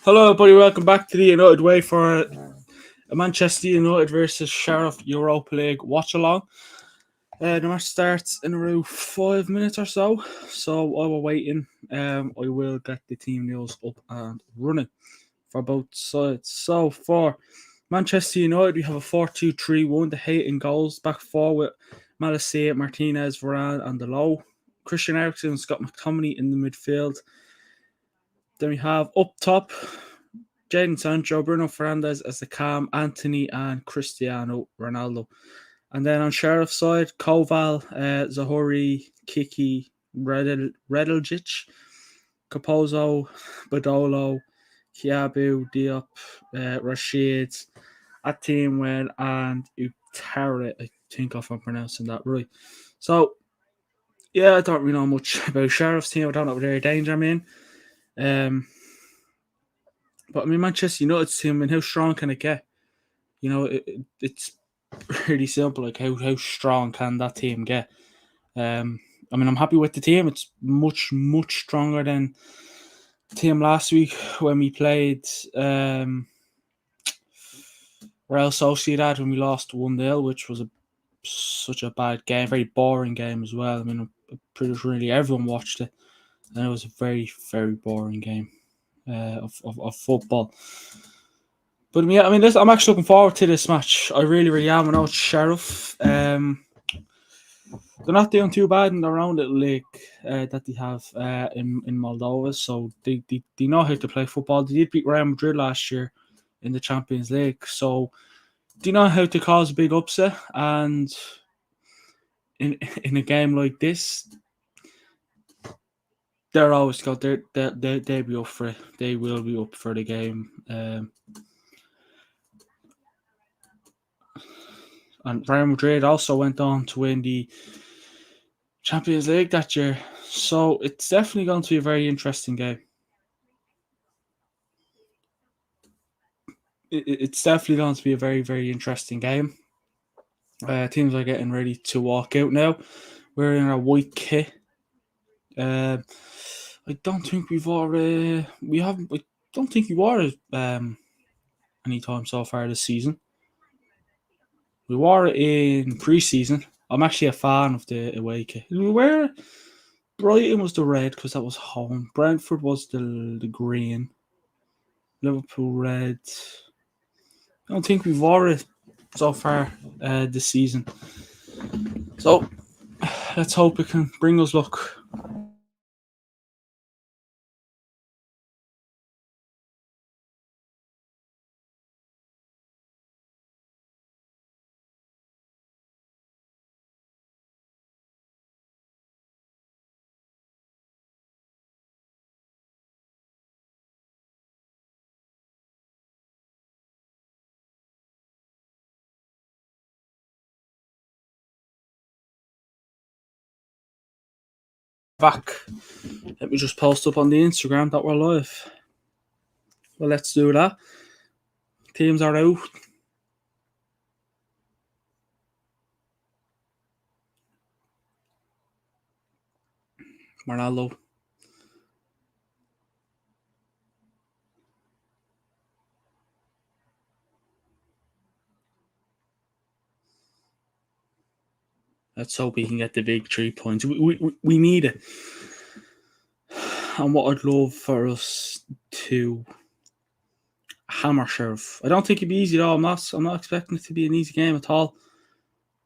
Hello, everybody. Welcome back to the United Way for a Manchester United versus Sheriff Europa League Watchalong. The match starts in around 5 minutes or so. So while we're waiting, I will get the team news up and running for both sides. So for Manchester United, we have a 4-2-3-1. The Hayton goals back four with Malacia, Martinez, Varane, and Delo. Christian Eriksen, Scott McTominay in the midfield. Then we have up top Jadon Sancho, Bruno Fernandes as the cam, Anthony and Cristiano Ronaldo. And then on Sheriff's side, Koval, Zahori, Kiki, Redljic, Capozzo, Badolo, Kiabu, Diop, Rashid, Atimwen, and Utara. I think if I'm pronouncing that right. So, yeah, I don't really know much about Sheriff's team. I don't know what their danger I'm in. But I mean, Manchester United's team, I mean, how strong can it get? You know, it's really simple. Like, how strong can that team get? I mean, I'm happy with the team. It's much stronger than the team last week when we played Real Sociedad when we lost 1-0, which was such a bad game, very boring game as well. I mean, pretty sure really everyone watched it, and it was a very boring game of football. But yeah, I mean, I'm actually looking forward to this match. I really am. I know it's Sheriff. They're not doing too bad in their own little league that they have in Moldova, so they know how to play football. They did beat Real Madrid last year in the Champions League, so they know how to cause a big upset. And in a game like this, they're always got they'll be up for it. They will be up for the game. And Real Madrid also went on to win the Champions League that year. So it's definitely going to be a very interesting game. It's definitely going to be a very interesting game. Teams are getting ready to walk out now. We're in our white kit. I don't think we haven't. I don't think we wore it any time so far this season. We wore it in pre-season. I'm actually a fan of the away kit. Brighton was the red because that was home. Brentford was the green. Liverpool red. I don't think we've wore it so far this season. So let's hope it can bring us luck. Back. Let me just post up on the Instagram that we're live. Well, let's do that. Teams are out. Ronaldo. Let's hope we can get the big 3 points. We need it. And what I'd love for us to hammer Sheriff. I don't think it'd be easy at all. I'm not expecting it to be an easy game at all.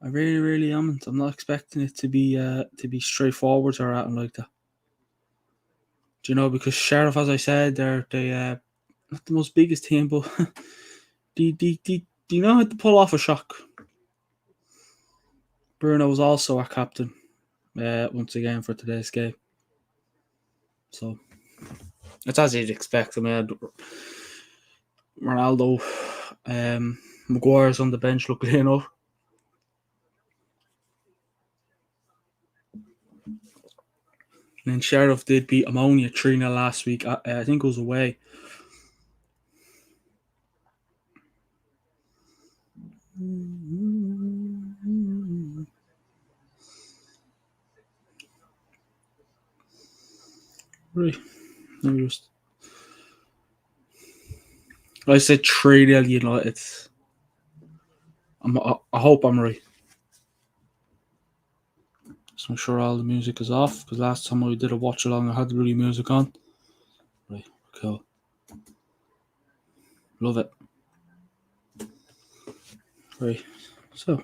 I really am. I'm not expecting it to be straightforward or anything like that. Do you know, because Sheriff, as I said, they're not the most biggest team, but do you know how to pull off a shock? Bruno was also our captain once again for today's game. So it's as you'd expect. I mean, Ronaldo, Maguire's on the bench, luckily enough. And then Sheriff did beat Ammonia 3-0 last week. I think it was away. Right. Let me just I said 3-0 United. I hope I'm right. So I'm sure all the music is off because last time I did a watch along, I had the bloody music on. Right, cool. Love it. Right, so.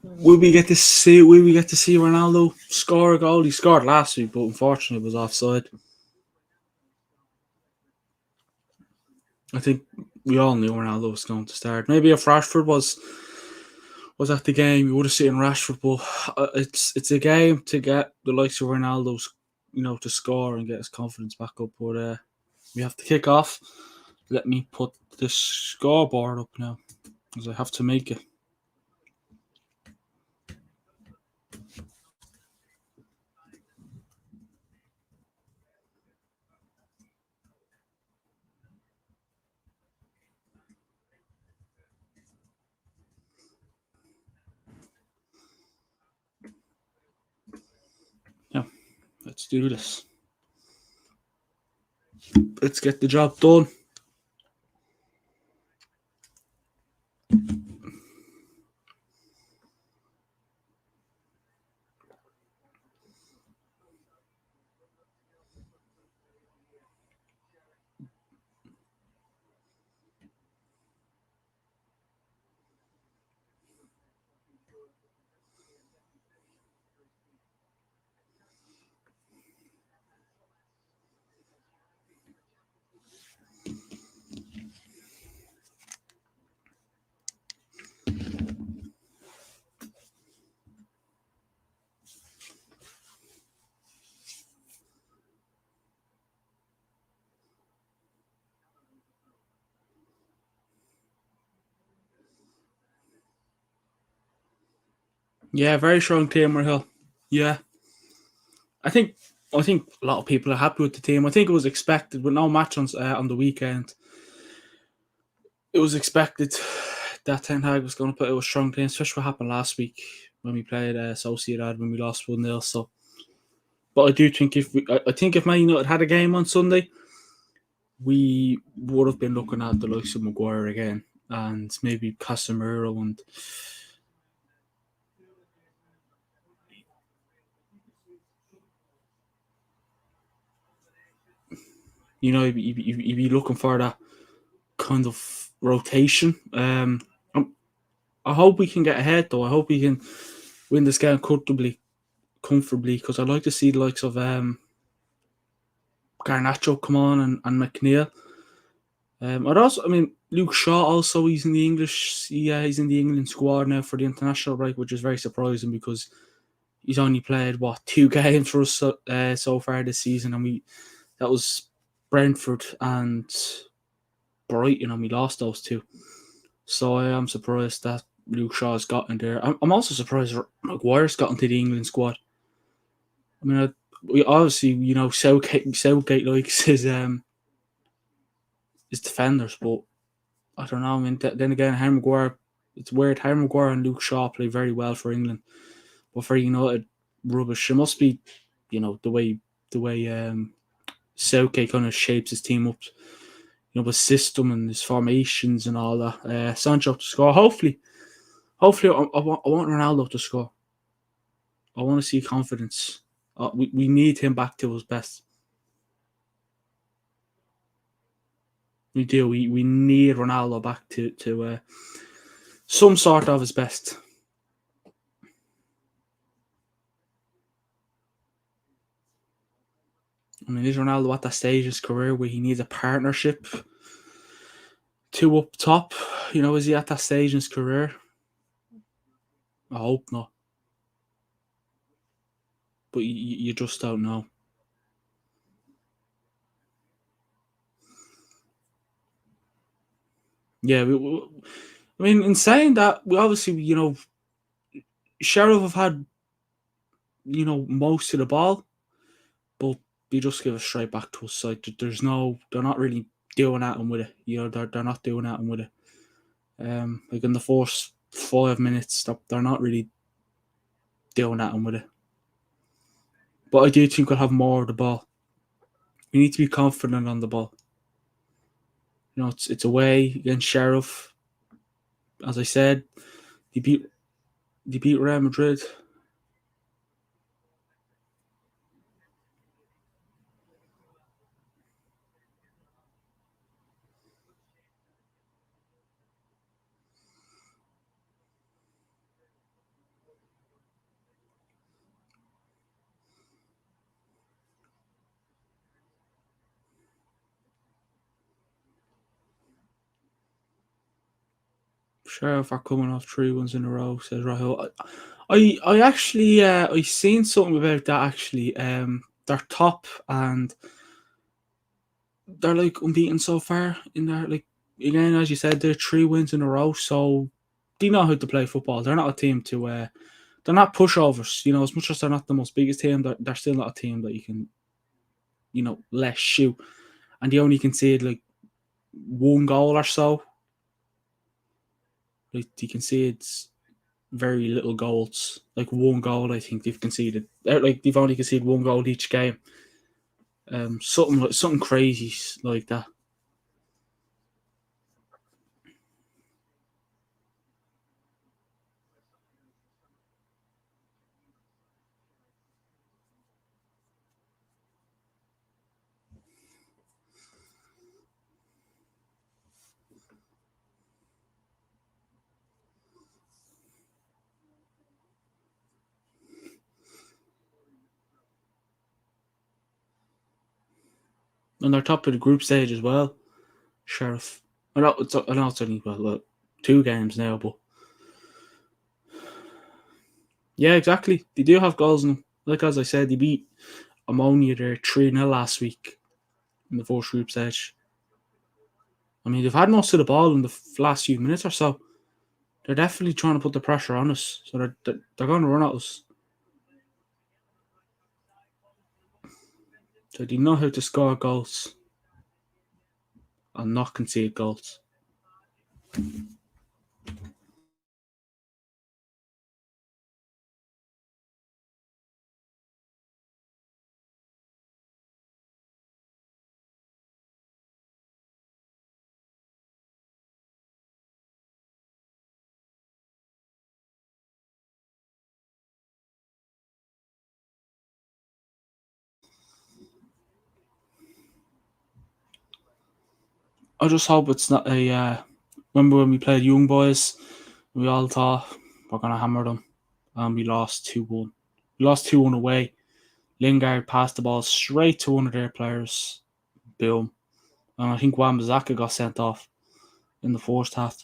Will we get to see? Will we get to see Ronaldo score a goal? He scored last week, but unfortunately, it was offside. I think we all knew Ronaldo was going to start. Maybe if Rashford was at the game, you would have seen Rashford. But it's a game to get the likes of Ronaldo's, to score and get his confidence back up. But we have to kick off. Let me put the scoreboard up now, because I have to make it. Yeah, let's do this. Let's get the job done. Yeah, very strong team, Rahil. Yeah, I think I think a lot of people are happy with the team. I think it was expected with no match on the weekend. It was expected that Ten Hag was going to put out a strong team, especially what happened last week when we played Sociedad when we lost 1-0. So, but I do think I think if Man United had a game on Sunday, we would have been looking at the likes of Maguire again and maybe Casemiro and you'd be looking for that kind of rotation. I hope we can get ahead though. I hope we can win this game comfortably because I'd like to see the likes of Garnacho come on and McNeil. Luke Shaw also he's in the he's in the England squad now for the international break, which is very surprising because he's only played 2 games for us so far this season, and that was Brentford and Brighton, and we lost those two. So I am surprised that Luke Shaw's gotten there. I'm also surprised Maguire's got into the England squad. I mean, we obviously Southgate likes his defenders, but I don't know. I mean, then again, Harry Maguire. It's weird. Harry Maguire and Luke Shaw play very well for England, but for United, rubbish. It must be, the way Southgate kind of shapes his team up, with system and his formations and all that. Sancho to score. Hopefully, I want Ronaldo to score. I want to see confidence. We need him back to his best. We do. We need Ronaldo back to some sort of his best. I mean, is Ronaldo at that stage of his career where he needs a partnership? Two up top, is he at that stage in his career? I hope not, but you just don't know. Yeah, I mean, in saying that, we obviously, Sheriff have had, most of the ball, but they just give it straight back to us. Like, they're not really doing anything with it. They're not doing anything with it. Like in the first 5 minutes, they're not really doing anything with it. But I do think we'll have more of the ball. We need to be confident on the ball. It's away against Sheriff. As I said, they beat Real Madrid. Sheriff are coming off 3 wins in a row, says Rahul. I actually I seen something about that actually. They're top and they're like unbeaten so far in there. Like again, as you said, they're 3 wins in a row, so they know how to play football. They're not a team to they're not pushovers. As much as they're not the most biggest team, they're still not a team that you can let shoot. And they only conceded like one goal or so. Like they conceded very little goals. Like one goal, I think they've conceded. Like they've only conceded one goal each game. Something crazy like that. And they're top of the group stage as well. Sheriff. I know it's only look, 2 games now, but yeah, exactly. They do have goals, and like as I said, they beat Ammonia there 3-0 last week in the first group stage. I mean, they've had most of the ball in the last few minutes or so. They're definitely trying to put the pressure on us, so they're going to run at us. So they know how to score goals and not concede goals. I just hope it's not a. Remember when we played Young Boys? We all thought we're going to hammer them, and we lost 2-1. We lost 2-1 away. Lingard passed the ball straight to one of their players. Boom. And I think Wan-Bissaka got sent off in the first half.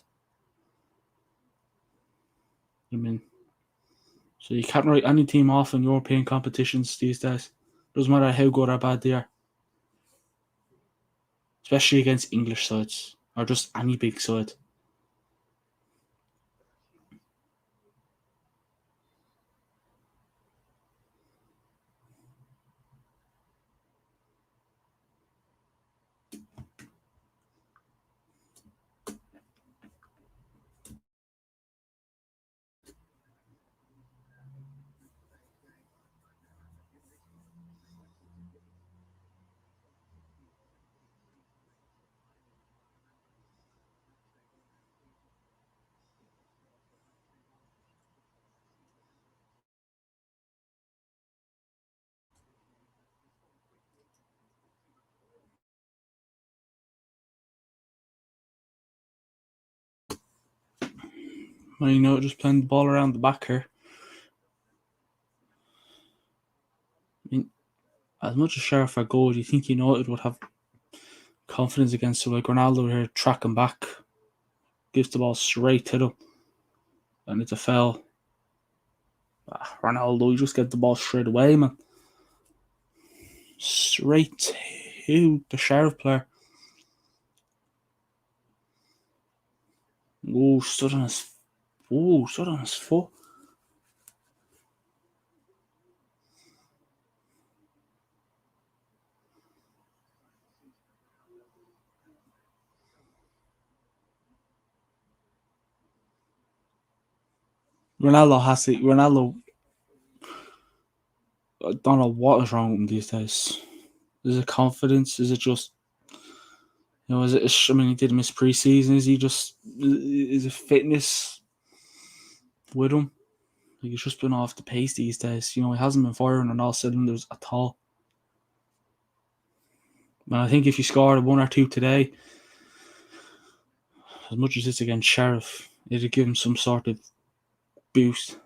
I mean, so you can't write any team off in European competitions these days. Doesn't matter how good or bad they are. Especially against English sides or just any big side. Just playing the ball around the back here. I mean, as much as Sheriff are good, you think United would have confidence against them. Like Ronaldo here tracking back, gives the ball straight to them, and it's a foul. Ronaldo, you just get the ball straight away, man. Straight to the Sheriff player. Stood on his foot. Ronaldo, I don't know what is wrong with him these days. Is it confidence? Is it just, is it, he did miss preseason. Is it fitness with him? Like, he's just been off the pace these days. He hasn't been firing on all cylinders at all. And I think if you scored 1 or 2 today, as much as it's against Sheriff, it'd give him some sort of boost.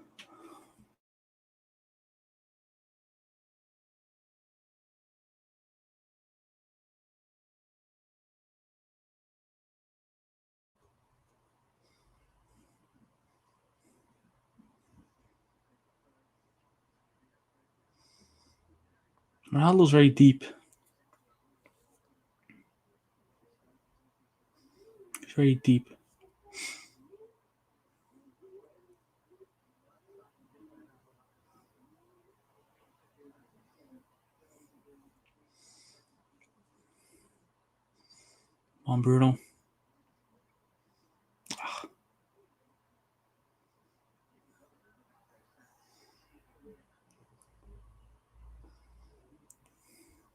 Ronaldo's very deep. He's very deep. On Bruno.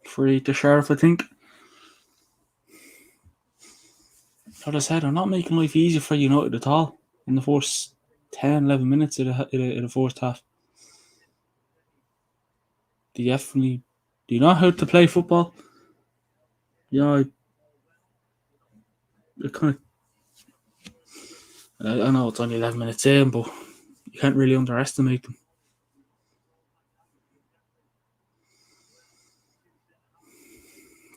Free to Sheriff, I think. Like I said, I'm not making life easier for United at all in the first 10, 11 minutes of the first half. Do you know how to play football? I kind of. I know it's only 11 minutes in, but you can't really underestimate them.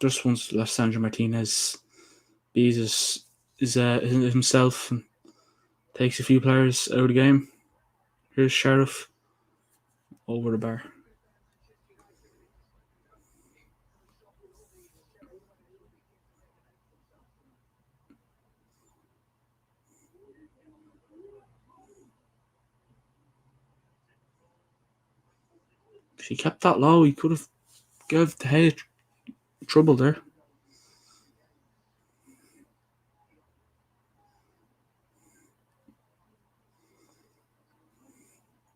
Just once Sandro Martinez beats himself and takes a few players out of the game. Here's Sheriff over the bar. If he kept that low, he could have gave the head trouble there.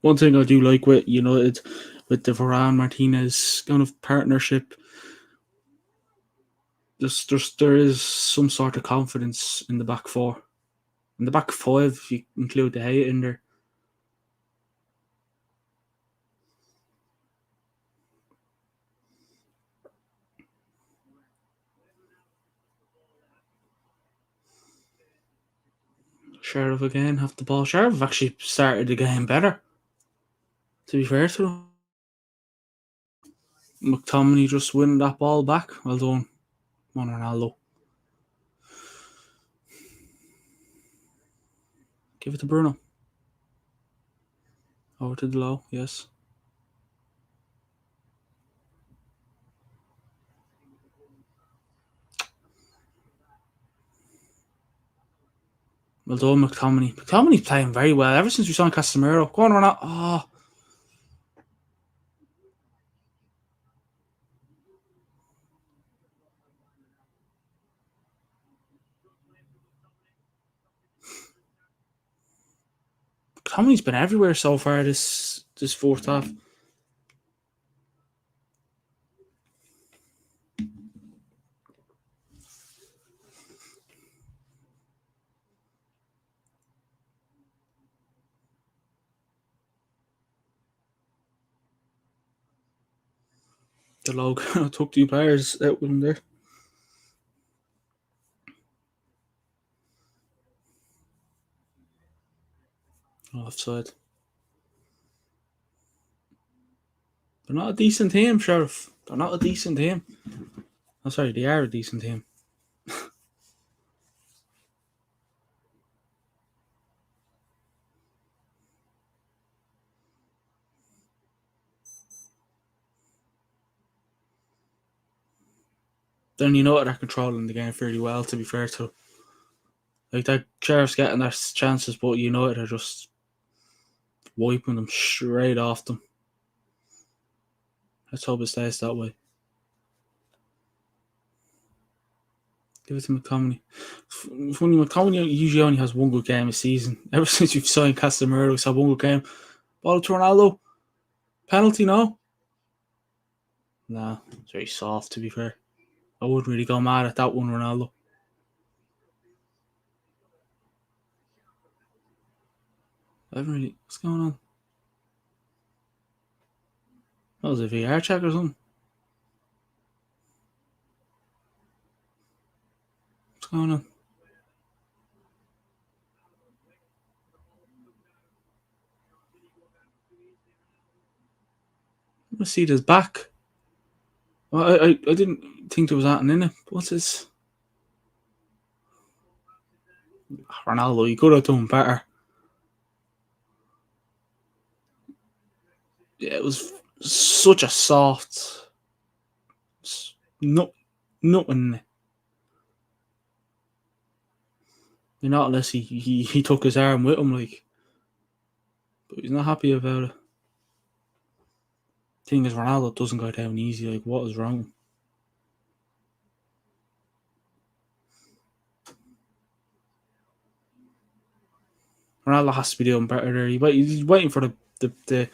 One thing I do like with United, with the Varane Martinez kind of partnership, there is some sort of confidence in the back four. In the back five, if you include De Gea in there. Sheriff again have the ball. Sheriff actually started the game better, to be fair to him. McTominay just winning that ball back. Well done, Ronaldo. Give it to Bruno. Over to the low, yes. Well done, McTominay. McTominay's playing very well ever since we saw Casemiro. Go on, Ronaldo. Oh. McTominay's been everywhere so far this fourth half. The logo took 2 players out with him there. offside. They're not a decent team, Sheriff. They're not a decent team. I'm sorry, they are a decent team. Then United are controlling the game fairly well, to be fair to. Like, that Sheriff's getting their chances, but United are just wiping them straight off them. Let's hope it stays that way. Give it to McTominay. Funny, McTominay usually only has one good game a season. Ever since you've signed Casemiro, he's had one good game. Ball to Ronaldo. Penalty, no? Nah, it's very soft, to be fair. I wouldn't really go mad at that one, Ronaldo. I haven't really... What's going on? That was a VR check or something. What's going on? I'm going to see this back. Well, I didn't think there was anything in it. What's this? Ronaldo, he could have done better. Yeah, it was such a soft... Nothing in it. You're not unless he took his arm with him, like. But he's not happy about it. Thing is, Ronaldo doesn't go down easy. Like, what is wrong? Ronaldo has to be doing better there. He's waiting for the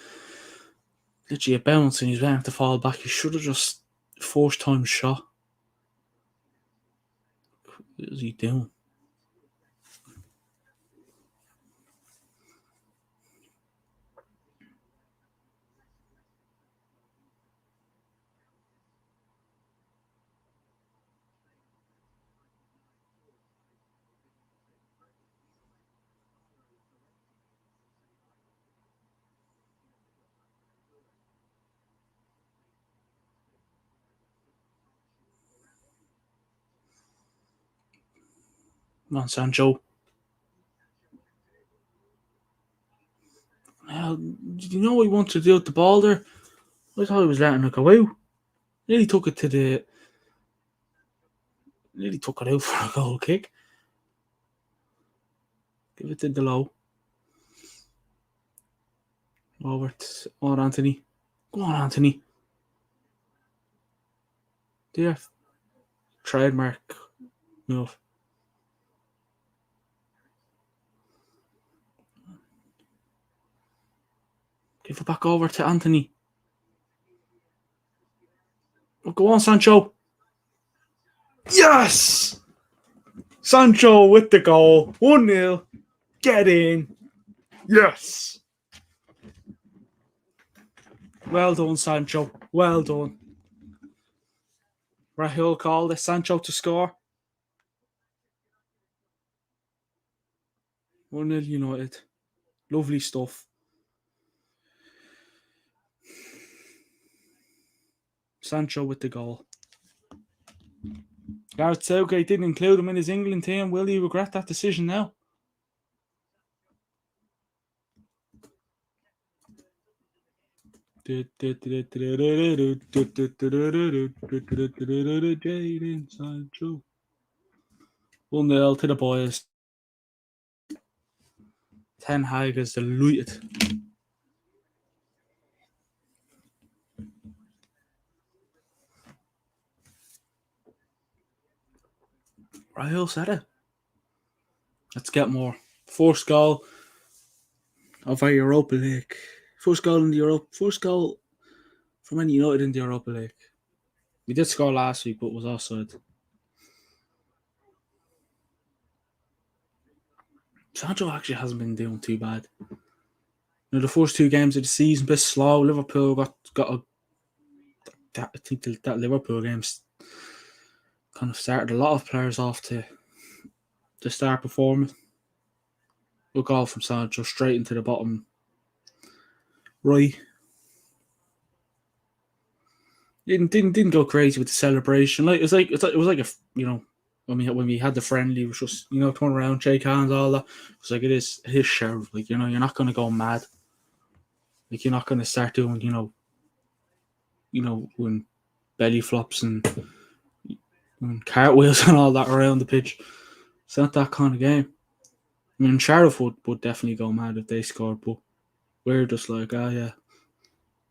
literally a bounce, and he's waiting to fall back. He should have just forced time shot. What is he doing? Come on, Sancho. Now, did you know what he wanted to do with the ball there? I thought he was letting it go out. Nearly took it out for a goal kick. Give it to Delo. Over to Anthony. Go on, Anthony. There. Trademark move. Give it back over to Anthony. Oh, go on, Sancho. Yes! Sancho with the goal. 1-0. Get in. Yes. Well done, Sancho. Well done. Rahul called it. Sancho to score. 1-0 United. Lovely stuff. Sancho with the goal. Gareth Southgate didn't include him in his England team. Will he regret that decision now? Jadon Sancho. 1-0 to the boys. Ten Hag is delighted. Rahul said it. Let's get more. First goal of our Europa League. First goal from any United in the Europa League. We did score last week, but it was offside. Sancho actually hasn't been doing too bad. The first two games of the season, a bit slow. Liverpool got I think that Liverpool game's kind of started a lot of players off to start performing. A goal from Sancho straight into the bottom right. Didn't go crazy with the celebration. Like it was like a when we had the friendly, it was just turn around, shake hands, all that. It's like it is Sheriff. Like you're not gonna go mad. Like you're not gonna start doing when belly flops and cartwheels and all that around the pitch. It's not that kind of game. I mean, Sheriff would definitely go mad if they scored, but we're just like, yeah,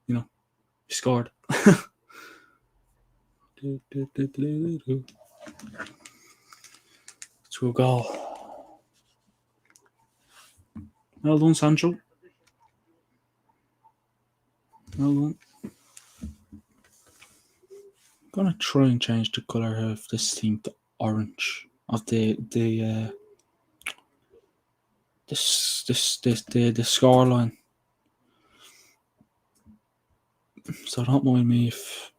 you scored. To a goal. Well done, Sancho. Well done. I'm gonna try and change the colour of this thing to orange of the score line. So don't mind me if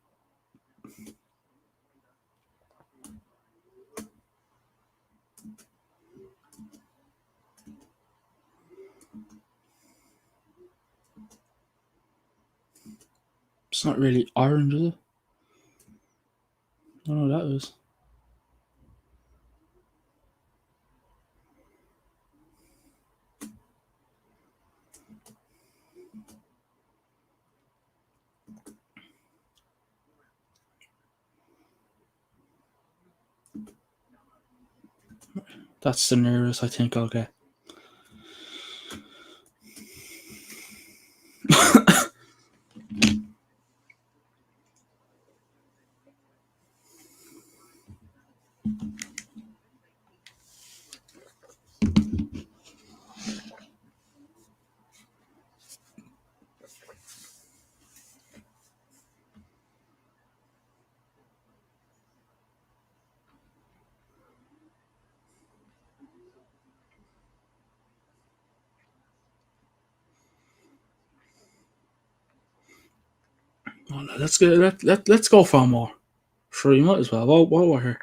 it's not really orange, is it? I don't know what that is. That's the nearest I think I'll get. Oh, no, let's go for more. Sure, you might as well. While we're here.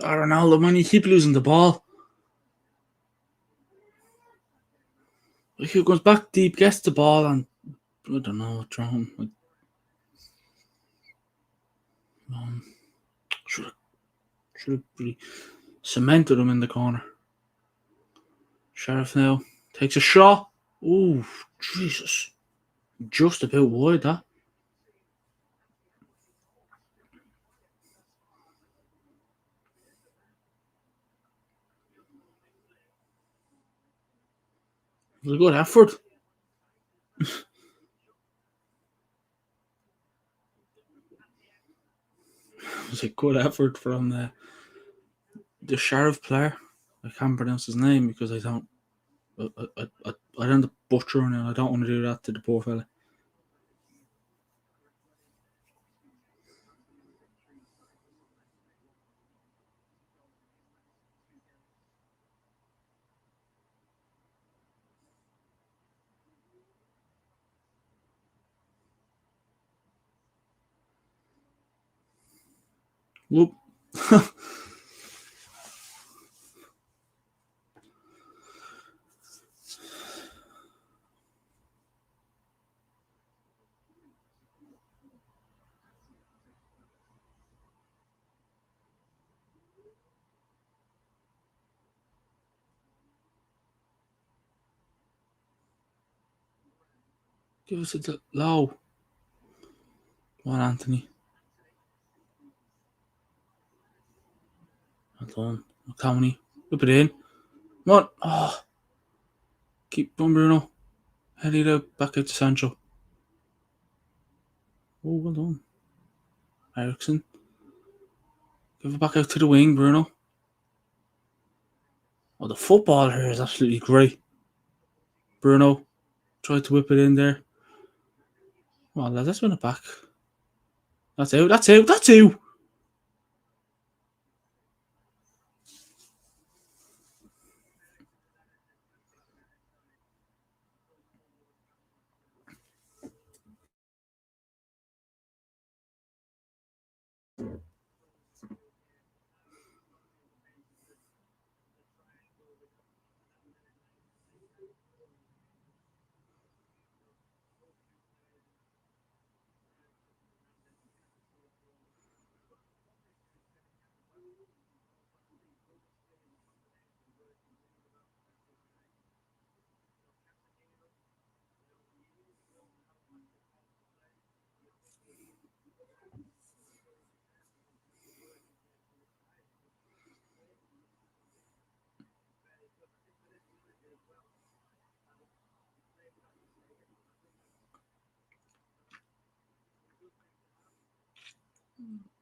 I don't know, man, you keep losing the ball. Like he goes back deep, gets the ball, and I don't know what's wrong. Like, should have really cemented him in the corner. Sheriff now takes a shot. Ooh, Jesus. Just about wide, that. It was a good effort. It was a good effort from the Sheriff player. I can't pronounce his name because I don't. I don't the butcher and I don't want to do that to the poor fella. Whoop. Give us a low. Come on, Anthony. Well done. McTominay. Whip it in. Come on. Oh, keep going, Bruno. Head it out. Back out to Sancho. Oh, well done. Ericsson. Give it back out to the wing, Bruno. Oh, the football here is absolutely great. Bruno tried to whip it in there. Well, let's win it back. That's out. That's out. That's out.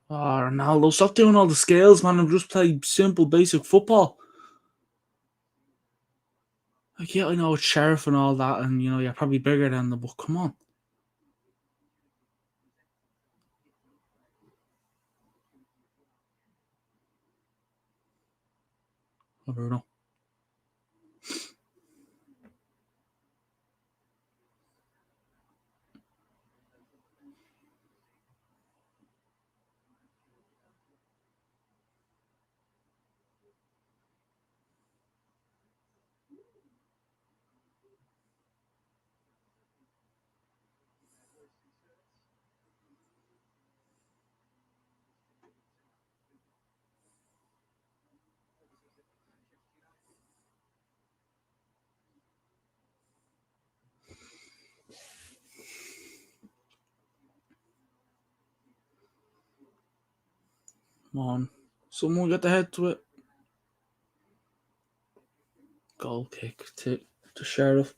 Oh, Ronaldo, stop doing all the scales, man, and just play simple, basic football. Like, yeah, I know it's Sheriff and all that, and you know you're probably bigger than them, but come on, oh, Bruno. Come on, someone get the head to it. Goal kick to Sheriff.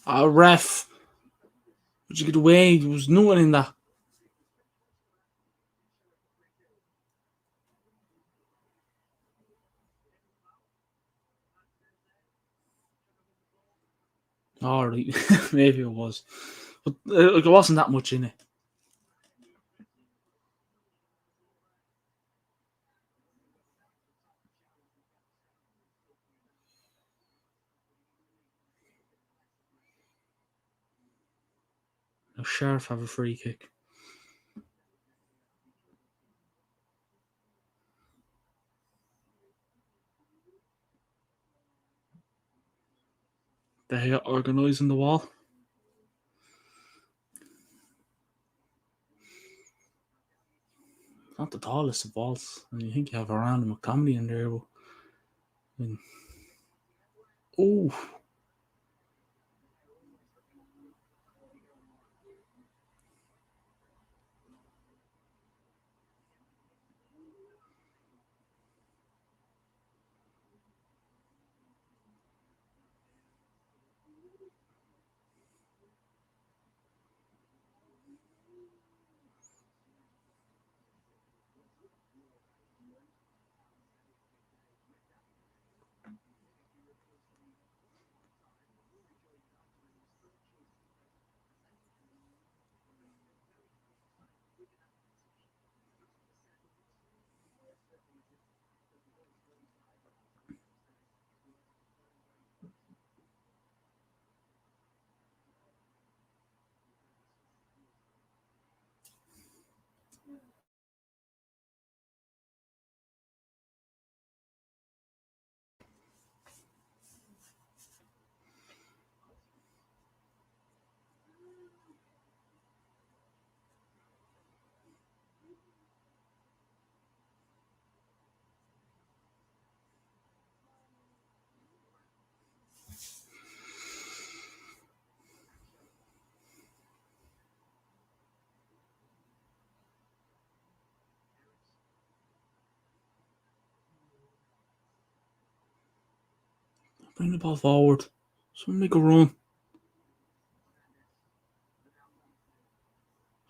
Ah, ref, would you get away? There was nothing in that. All right, maybe it was, but like, it wasn't that much in it. Now Sheriff have a free kick. They are organising the wall. Not the tallest of balls. I mean, you think you have Varane and McTominay in there, but I mean, oh, Bring the ball forward. Someone make a run.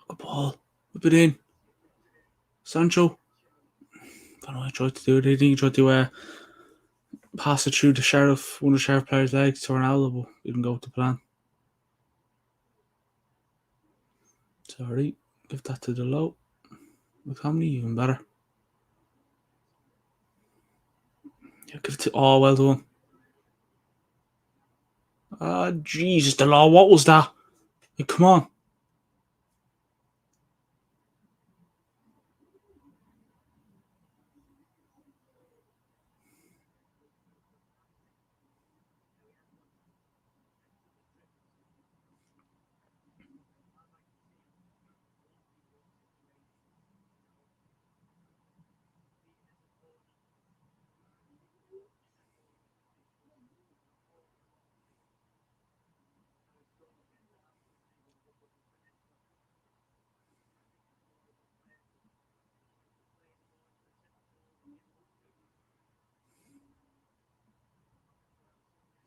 Good ball. Whip it in. Sancho. I don't know what I tried to do. They think he tried to pass it through the Sheriff, one of the Sheriff players' legs to Ronaldo, but didn't go to plan. Sorry. Give that to the low. McTominay, even better. Yeah, give it to. Oh, well done. Ah, Jesus, the law. What was that? Like, come on.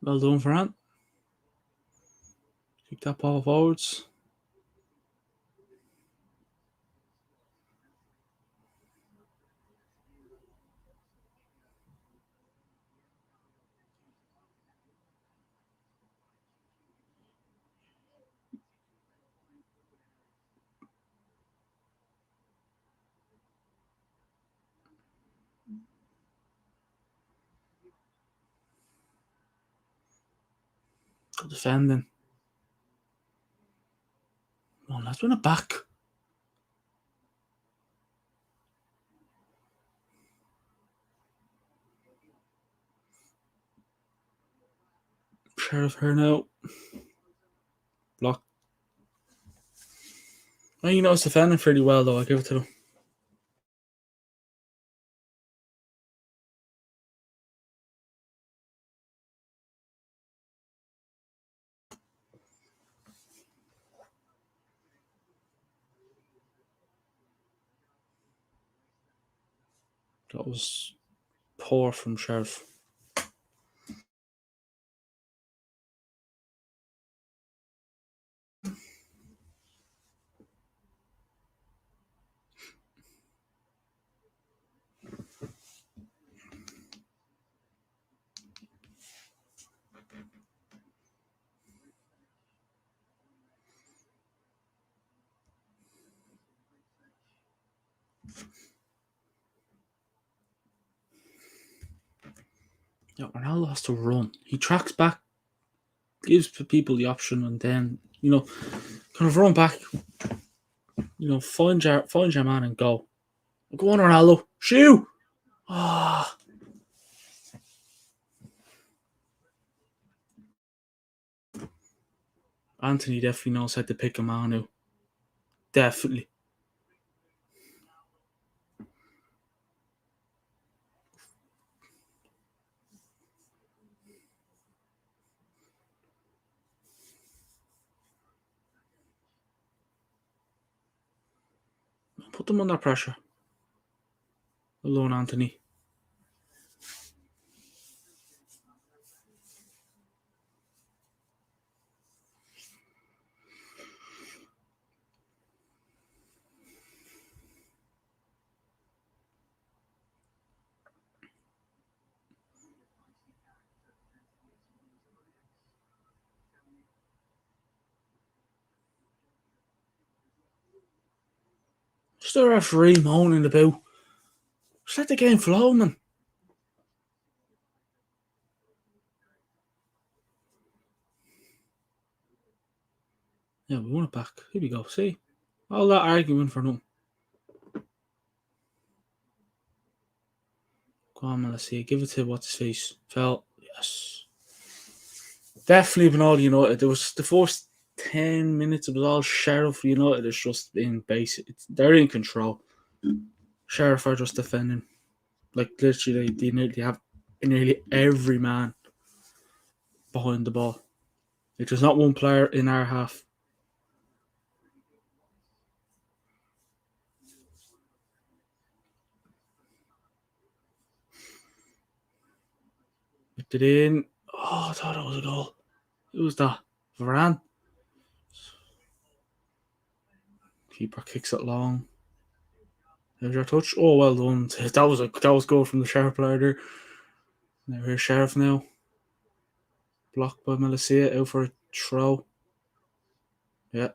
Well done, Fran. Keep that ball forwards. Good defending. Come on, let's win it back. Sheriff here now. Block. Oh, you know, it's defending pretty well, though. I give it to them. That was poor from Sheriff. Yeah, Ronaldo has to run. He tracks back, gives people the option, and then, you know, kind of run back, you know, find your man and go. Go on, Ronaldo. Shoot! Ah. Anthony definitely knows how to pick a man out. Definitely. Put them under pressure. Alone, Anthony. Just a referee moaning about. Just let the game flow, man. Yeah, we won it back. Here we go. See? All that arguing for nothing. Go on, man. Let's see. Give it to what's his face. Fell. Yes. Definitely been all United. There was the first 10 minutes, it was all Sheriff United. It's just in basic. They're in control. Sheriff are just defending. Like, literally, they nearly have nearly every man behind the ball. Like, there's not one player in our half. Whipped it in. Oh, I thought that was a goal. Who was that? Varane. Keeper kicks it long. There's your touch. Oh, well done. That was good from the Sheriff player there. Now here's Sheriff now. Blocked by Malacia, out for a throw. Yeah.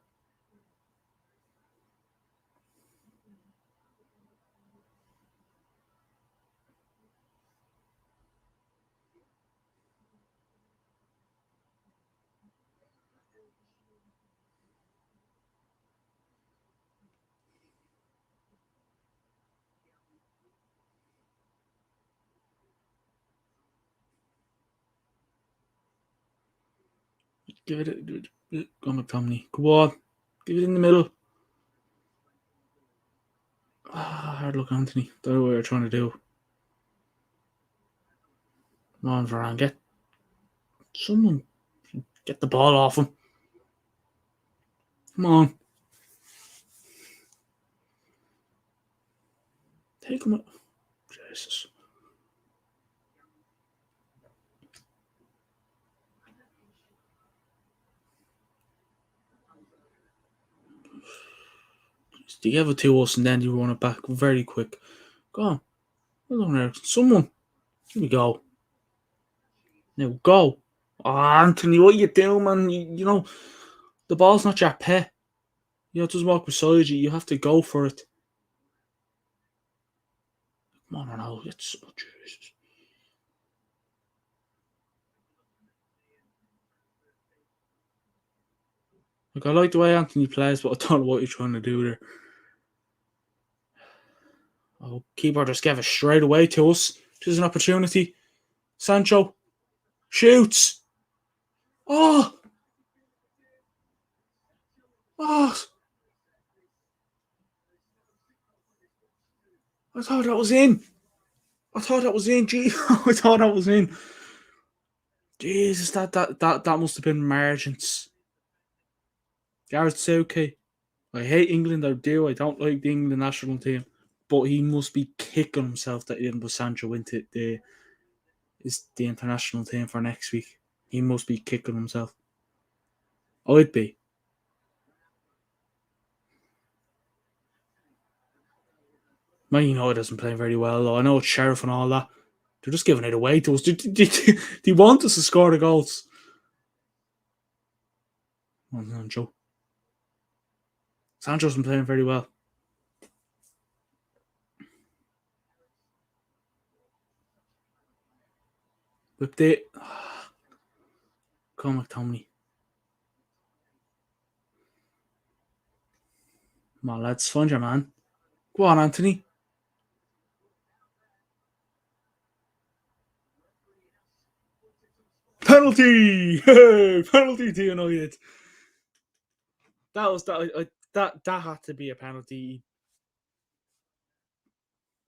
Give it. Go McTominay. Come on. Give it in the middle. Hard luck, Anthony. Don't know what you're trying to do. Come on, Varane. Someone get the ball off him. Come on. Take him out. Jesus. Do you have it to us and then you run it back very quick? Go on. Well done, Ericsson. Someone. Here we go. Now go. Oh, Anthony, what you doing, man? You know, the ball's not your pet. You know, it doesn't walk beside you. You have to go for it. Come on, Ronaldo. Jesus. Like, I like the way Anthony plays, but I don't know what you're trying to do there. Oh, keeper just gave it straight away to us. There's an opportunity. Sancho shoots. Oh! Oh! I thought that was in. Gee, I thought that was in. Jesus, that must have been margins. Gareth Southgate. I hate England, I do. I don't like the England national team. But he must be kicking himself that he didn't put Sancho into the international team for next week. He must be kicking himself. I'd be. Man United isn't playing very well, though. I know it's Sheriff and all that. They're just giving it away to us. They want us to score the goals. Oh, Sancho. Sancho's been playing very well. Whipped it. Come on, McTominay. Come on, lads. Find your man. Go on, Anthony. Penalty! Hey, penalty to United. That was that had to be a penalty.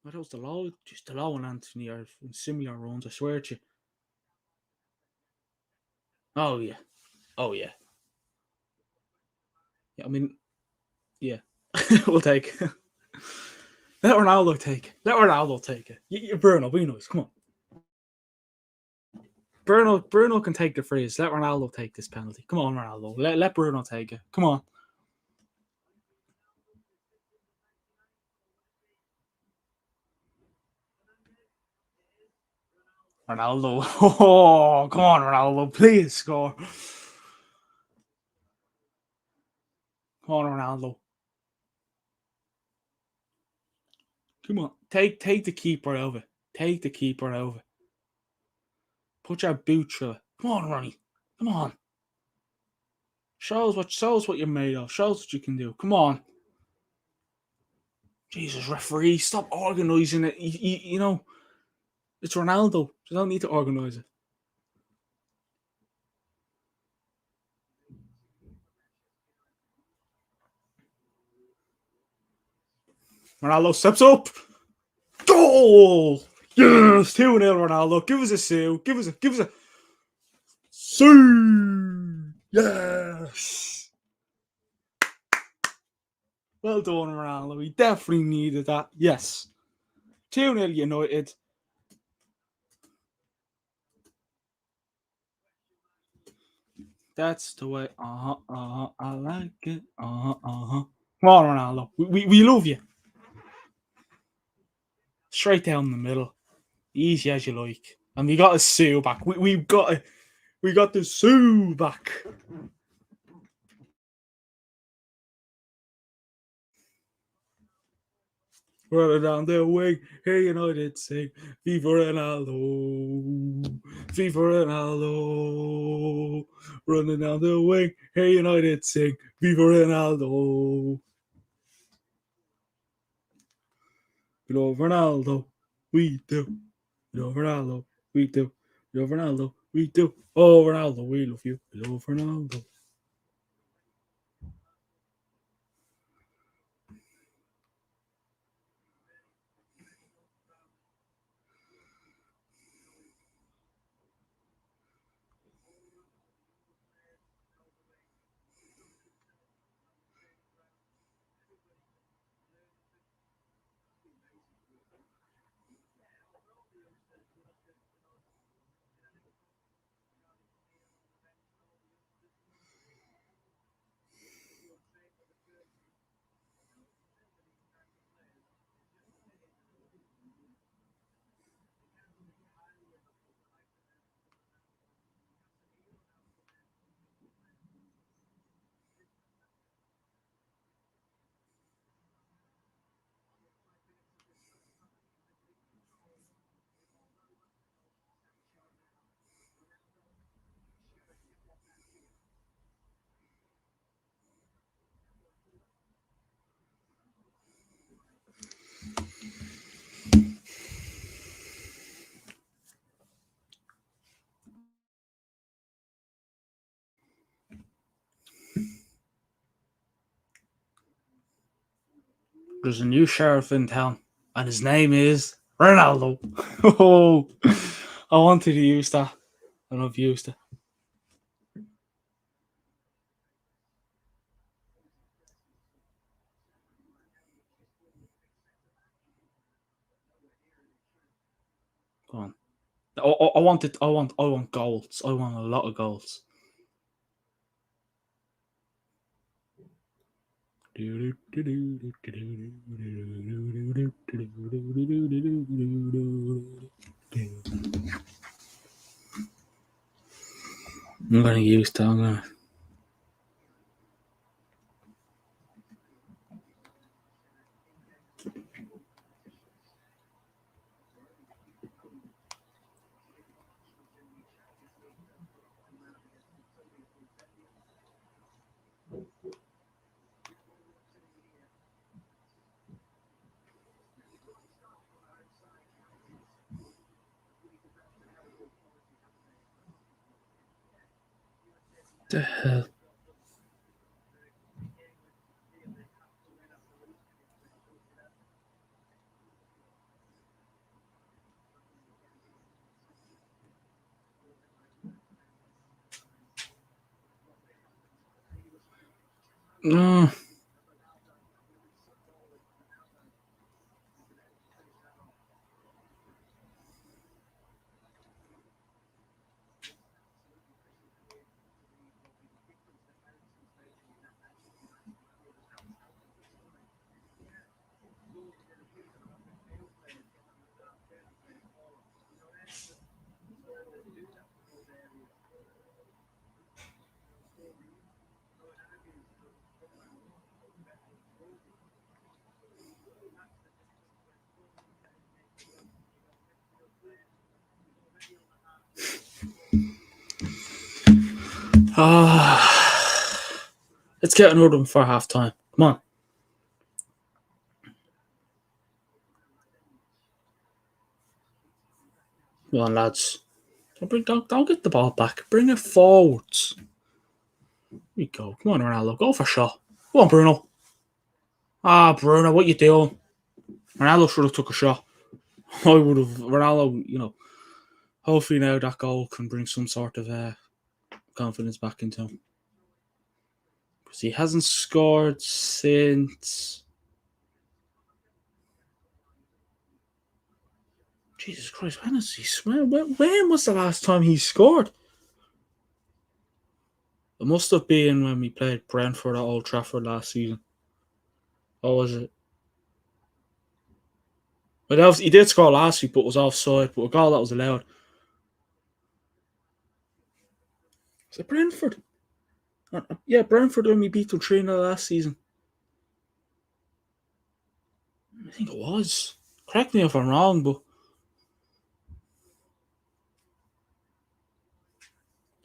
That was the law. Just the law and Anthony are in similar runs, I swear to you. Oh yeah. Oh yeah. Yeah, I mean, yeah. We'll take it. Let Ronaldo take it. Bruno, we know. Come on. Bruno can take the freeze. Let Ronaldo take this penalty. Come on, Ronaldo. Let Bruno take it. Come on. Ronaldo. Oh, come on, Ronaldo. Please score. Come on, Ronaldo. Come on. Take the keeper over. Take the keeper over. Put your boot through it. Come on, Ronnie. Come on. Show us what you're made of. Show us what you can do. Come on. Jesus, referee, stop organising it. You know, it's Ronaldo. You don't need to organise it. Ronaldo steps up. Goal! Yes! 2-0 Ronaldo. Give us a sue. Give us a sue. Yes! Well done, Ronaldo. We definitely needed that. Yes. 2-0 United. That's the way. I like it. Come on, Ronaldo. We love you. Straight down the middle, easy as you like. And we got a Sue back. We got the Sue back. Running down the wing, hey United sing, Viva Ronaldo, Viva Ronaldo. Running down the wing, hey United sing, Viva Ronaldo. We love Ronaldo, we do. We love Ronaldo, we do. We love Ronaldo, we do. Oh Ronaldo, we love you. We love Ronaldo. There's a new sheriff in town, and his name is Ronaldo. Oh, I wanted to use that, and I've used it. Go on. I want it. I want goals. I want a lot of goals. I'm gonna use that. I'm gonna. The hell. No. Let's get another one for half time. Come on. Come on, lads. Don't get the ball back. Bring it forwards. Here we go. Come on, Ronaldo. Go for a shot. Come on, Bruno. Bruno, what you doing? Ronaldo should have took a shot. I would have. Ronaldo, hopefully now that goal can bring some sort of confidence back into him. Because he hasn't scored since. Jesus Christ, when has he when was the last time he scored? It must have been when we played Brentford at Old Trafford last season. Or was it? But he did score last week, but it was offside. But a goal that was allowed. Is it Brentford? Yeah, Brentford when we beat them 3-0 last season. I think it was. Correct me if I'm wrong, but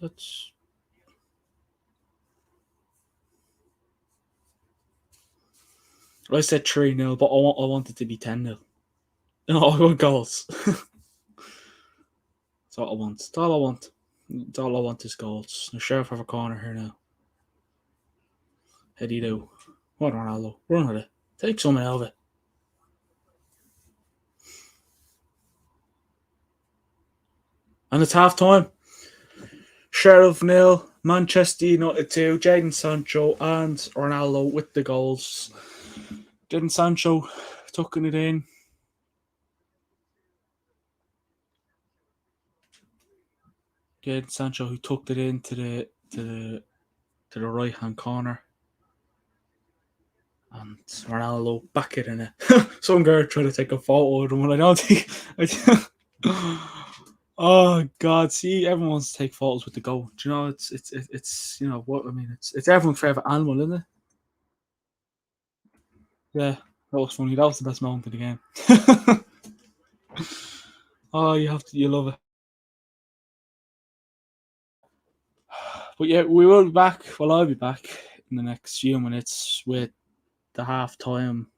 that's. I said 3-0, but I want it to be 10-0. No, I want goals. That's what I want. That's all I want. That's all I want is goals. The Sheriff have a corner here now. How do you do? What Ronaldo? Run with it. Take something out of it. And it's half time. Sheriff 0, Manchester United 2, Jadon Sancho and Ronaldo with the goals. Jadon Sancho tucking it in. Jadon Sancho who tucked it into the right hand corner. And Ronaldo back it in it. Some girl trying to take a photo of him, and I don't think. Oh God! See, everyone wants to take photos with the goal. Do you know? It's you know what I mean. It's everyone's favorite animal, isn't it? Yeah, that was funny. That was the best moment of the game. Oh, you love it. But yeah, we will be back. Well, I'll be back in the next few minutes with the half-time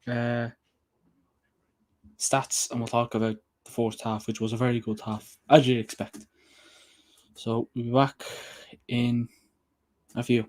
stats, and we'll talk about the first half, which was a very good half, as you'd expect. So we'll be back in a few.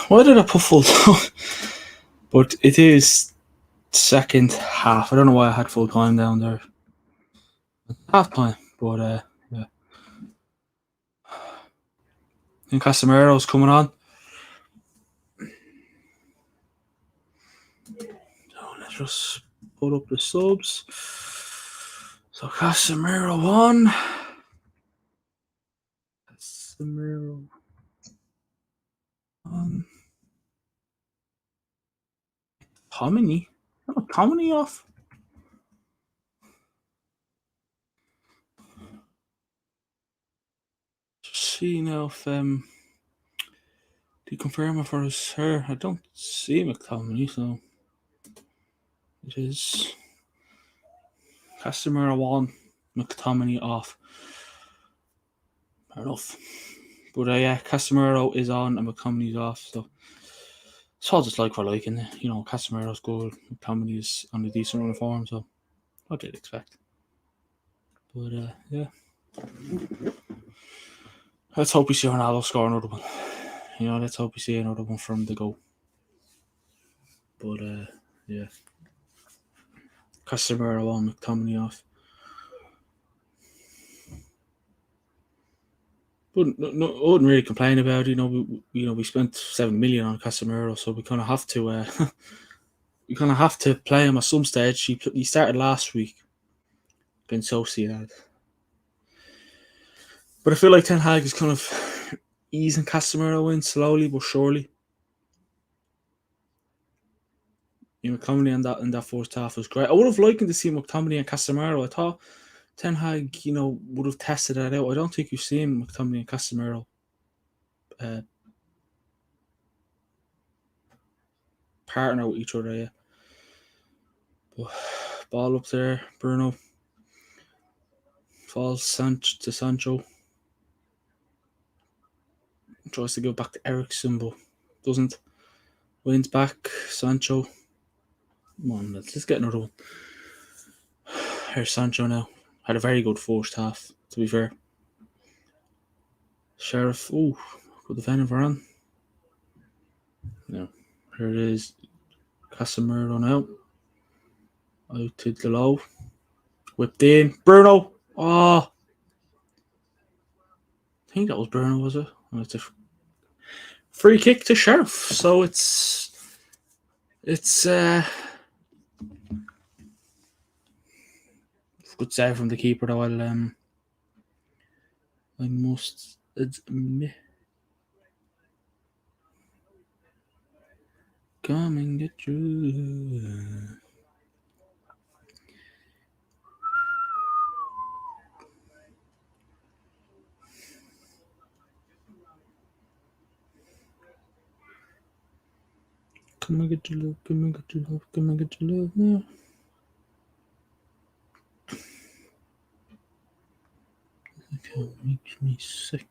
Why did I put full time? But it is second half. I don't know why I had full time down there. Half time, but yeah. And Casemiro's coming on. So let's just put up the subs. So Casemiro on. Casemiro on. Tomini? Oh, Tomini off. Just see now if do you confirm it for us her? I don't see McTominay, so it is Casemiro on, McTominay off. Fair enough. But yeah, Casemiro is on and McTominay's off, so it's all just like for like, and you know, Casemiro's good, McTominay's on a decent run of form, so what did expect. But yeah. Let's hope we see Ronaldo score another one. You know, let's hope we see another one from the goal. But yeah. Casemiro on, McTominay off. But no, I wouldn't really complain about it. We spent 7 million on Casemiro, so we kind of have to we kind of have to play him at some stage. He started last week against Sociedad, but I feel like Ten Hag is kind of easing Casemiro in slowly but surely. You know, McTominay in that first half was great. I would have liked to see McTominay and Casemiro. I thought Ten Hag, would have tested that out. I don't think you've seen McTominay and Casemiro partner with each other yet. But ball up there, Bruno falls to Sancho. Tries to go back to Eriksen, but doesn't. Wins back, Sancho. Come on, let's get another one. Here's Sancho now. Had a very good first half, to be fair. Sheriff, good defending for Varane. Now, here it is. Casemiro now. Out to the low. Whipped in. Bruno. Oh. I think that was Bruno, was it? Oh, it's a free kick to Sheriff. So it's good save from the keeper though. I must admit. Come and get you. Come and get your love, come and get your love, come and get your love now. That makes me sick.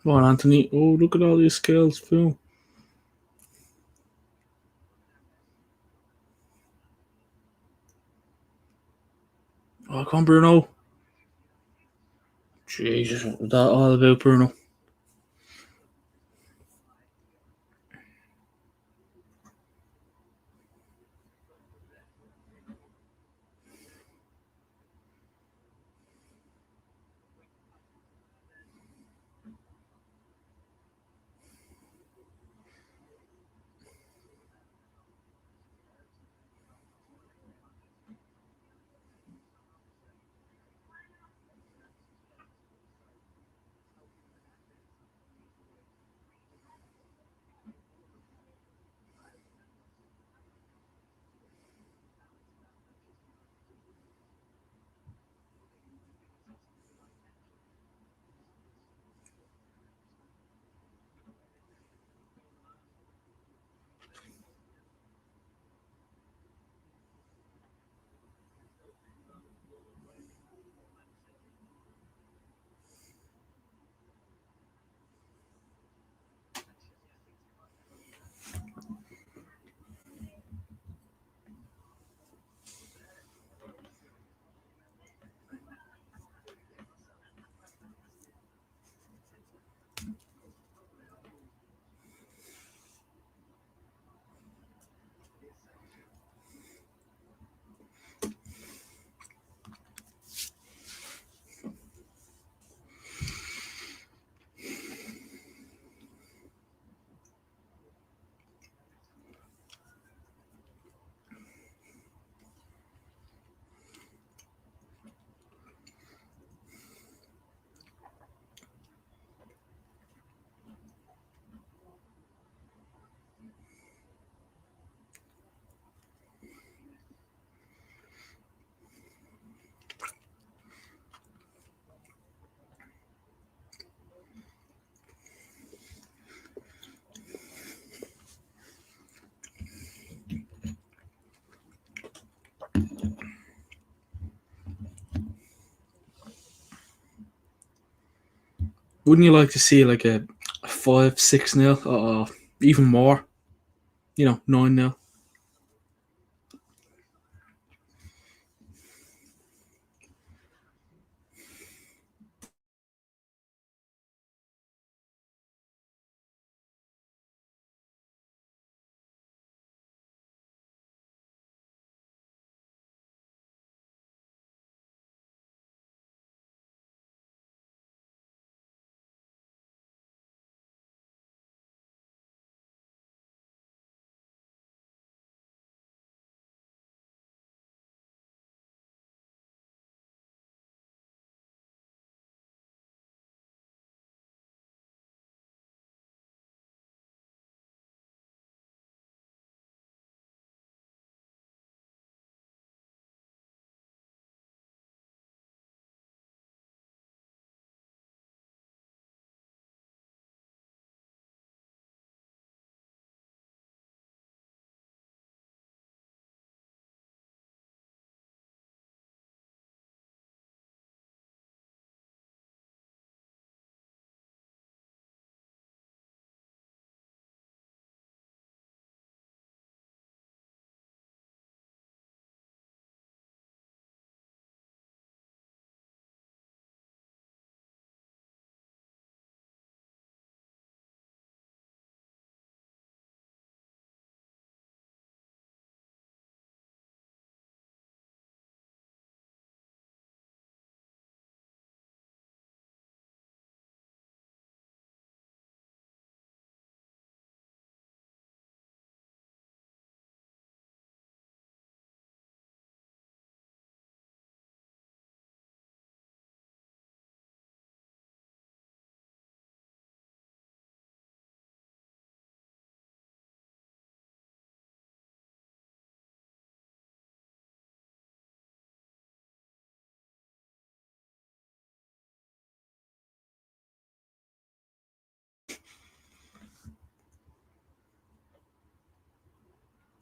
Come on, Anthony. Oh, look at all these skills, Phil. Oh, come on, Bruno. Jesus, what was that all about, Bruno? Wouldn't you like to see like a 5-6-0 or even more? 9-0.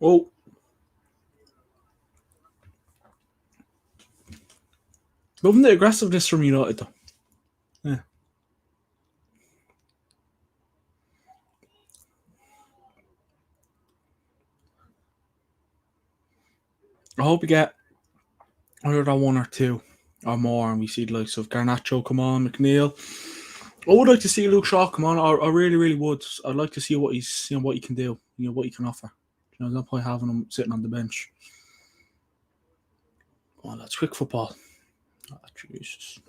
Oh, loving the aggressiveness from United though. Yeah. I hope we get another one or two or more, and we see the likes of Garnacho come on, McNeil. I would like to see Luke Shaw come on. I really, really would. I'd like to see what he's, what he can do, what he can offer. There's no point having him sitting on the bench. Oh, that's quick football. Oh, Jesus.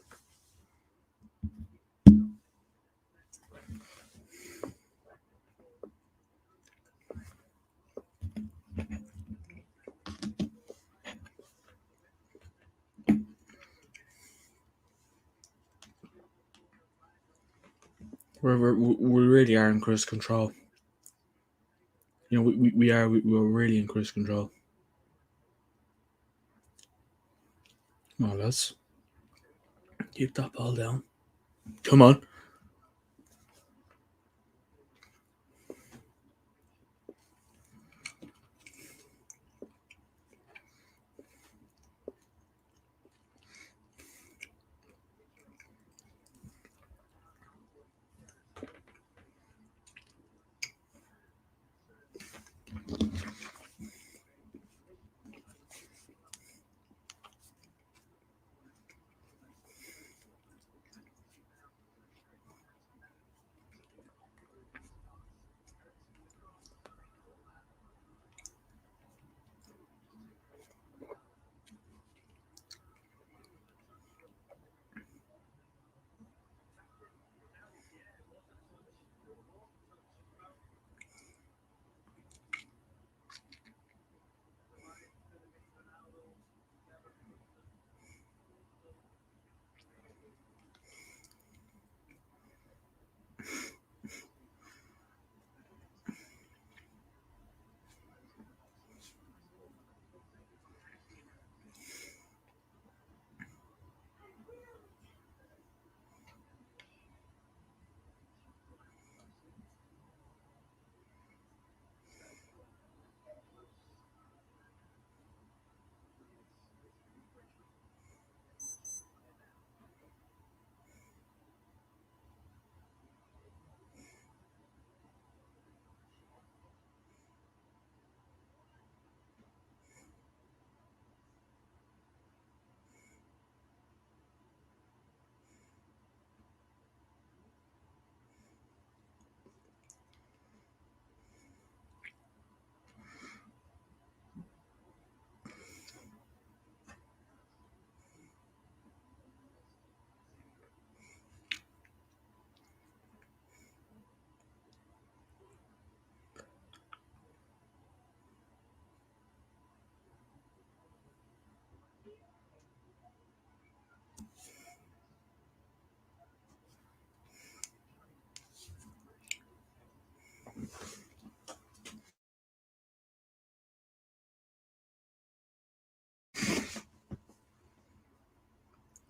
We really are in cruise control. We're really in cruise control. Come on, lads. Keep that ball down. Come on.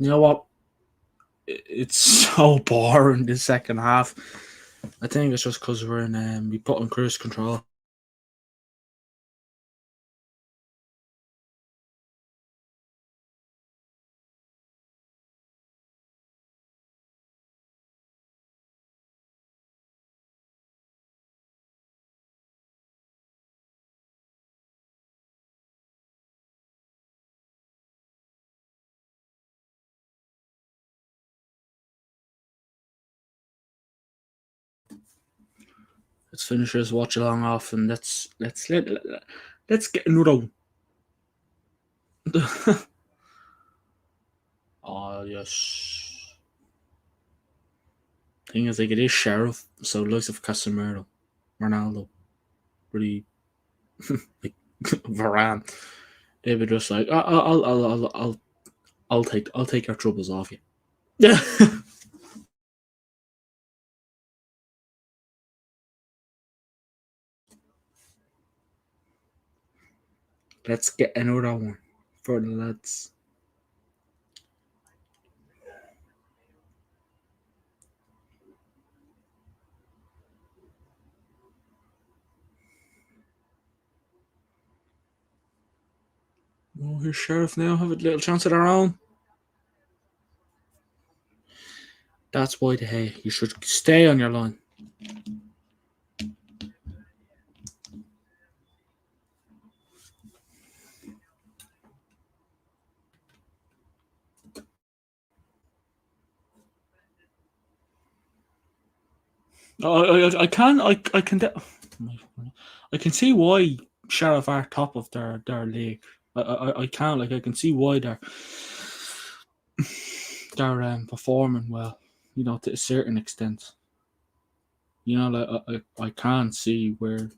You know what? It's so boring the second half. I think it's just because we're in we put on cruise control. Let's finish this Watchalong off, and let's get another one. Oh yes. Thing is, like, it is Sheriff, so the likes of Casemiro, Ronaldo, really, like Varane, they were just like, I'll take your troubles off you. Yeah. Let's get another one for the lads. Oh, here's Sheriff now. Have a little chance of their own. That's why the hey, you should stay on your line. I can see why Sheriff are top of their league. I can I can see why they're performing well. To a certain extent. I can't see where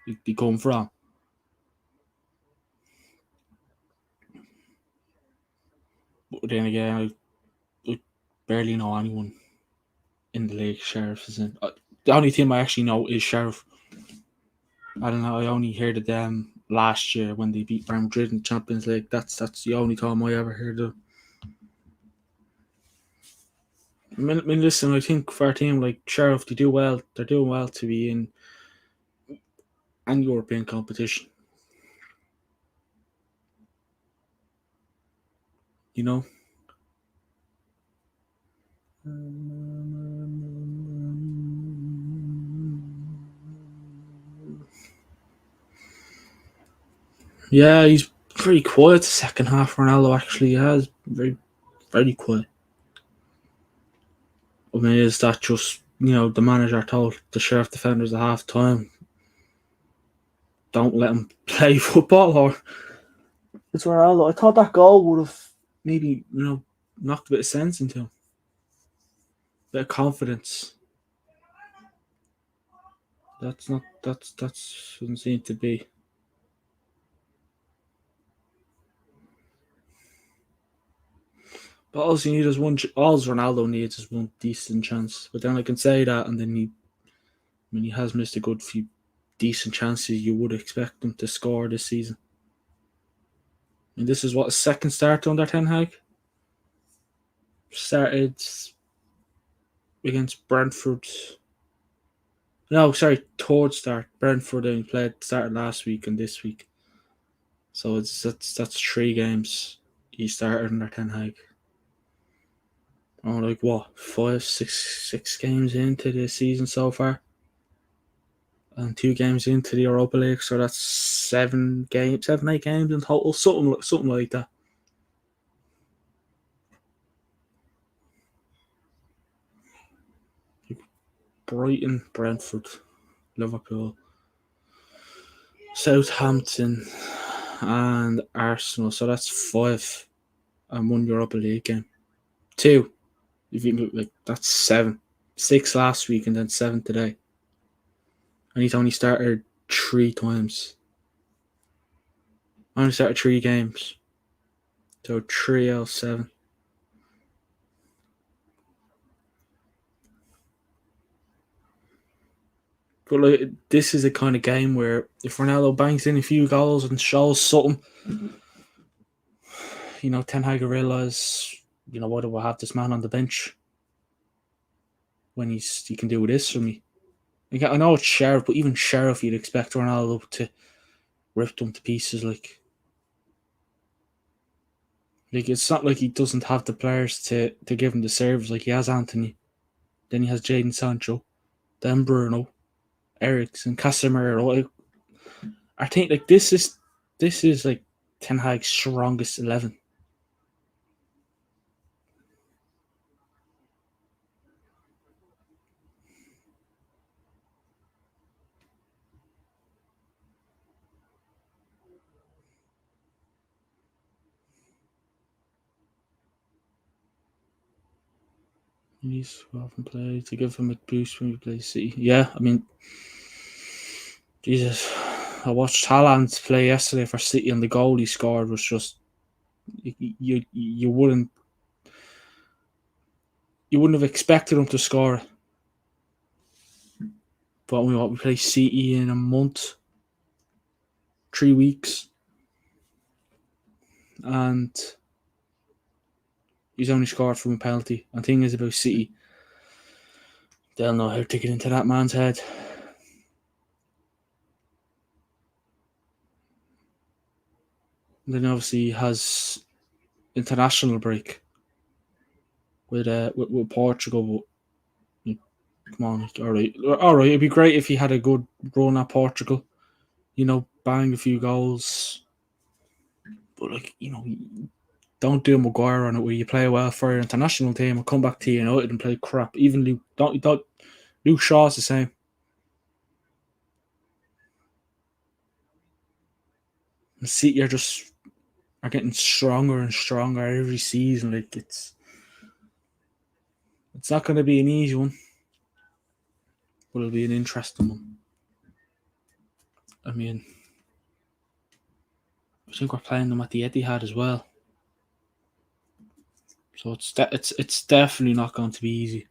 they come from. But then again, I barely know anyone in the league. Sheriff is in. The only team I actually know is Sheriff. I don't know. I only heard of them last year when they beat Real Madrid in the Champions League. That's the only time I ever heard of. Listen. I think for a team like Sheriff, they do well. They're doing well to be in an European competition. You know. Yeah, he's pretty quiet the second half. Ronaldo actually has very, very quiet. I mean, is that just the manager told the Sheriff defenders at half time, don't let him play football, or it's Ronaldo? I thought that goal would have maybe knocked a bit of sense into him, a bit of confidence. That's not that's doesn't seem to be. But all you need is one. All Ronaldo needs is one decent chance. But then I can say that, and then he has missed a good few decent chances. You would expect him to score this season. And this is what his second start under Ten Hag. Started against Brentford. No, sorry, third start. Brentford and started last week and this week. So that's 3 games he started under Ten Hag. Oh, like what, 6 games into the season so far, and 2 games into the Europa League. So that's 7 games, 8 games in total, something like that. Brighton, Brentford, Liverpool, Southampton, and Arsenal. So that's 5 and 1 Europa League game. 2. If you like, that's 7. 6 last week and then 7 today. And he's only started 3 times. Only started 3 games. So 3 out of 7. But like, this is a kind of game where if Ronaldo bangs in a few goals and shows something, Ten Hag realise, why do I have this man on the bench when he can do this for me? Like, I know it's Sheriff, but even Sheriff, you'd expect Ronaldo to rip them to pieces. Like it's not like he doesn't have the players to give him the serves. Like he has Anthony, then he has Jadon Sancho, then Bruno, Eriksen, Casemiro. I think like this is like Ten Hag's strongest 11. He's often played to give him a boost when he plays City. Yeah, I mean, Jesus, I watched Haaland play yesterday for City, and the goal he scored was just you wouldn't have expected him to score it. But we play City in a month, 3 weeks, and he's only scored from a penalty. And the thing is about City, they'll know how to get into that man's head. And then obviously he has international break with Portugal. But come on, all right. It'd be great if he had a good run at Portugal. Bang a few goals. But don't do Maguire on it where you play well for your international team and come back to United and play crap. Even Luke Shaw's the same. And City are getting stronger and stronger every season. Like it's not going to be an easy one, but it'll be an interesting one. I mean, I think we're playing them at the Etihad as well, so it's definitely not going to be easy.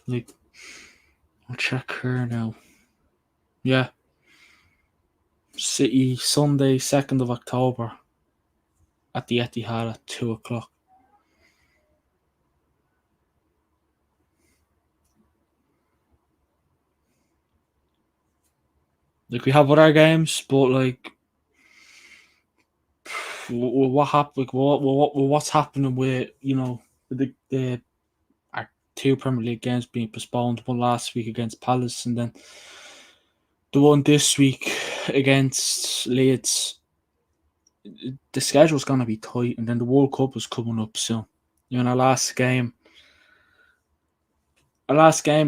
Like, I'll check here now. Yeah, City Sunday 2nd of October at the Etihad at 2:00. Like we have other games, but like what happened? Like what's happening with the our two Premier League games being postponed? One last week against Palace, and then the one this week against Leeds. The schedule's gonna be tight, and then the World Cup is coming up soon. You know, our last game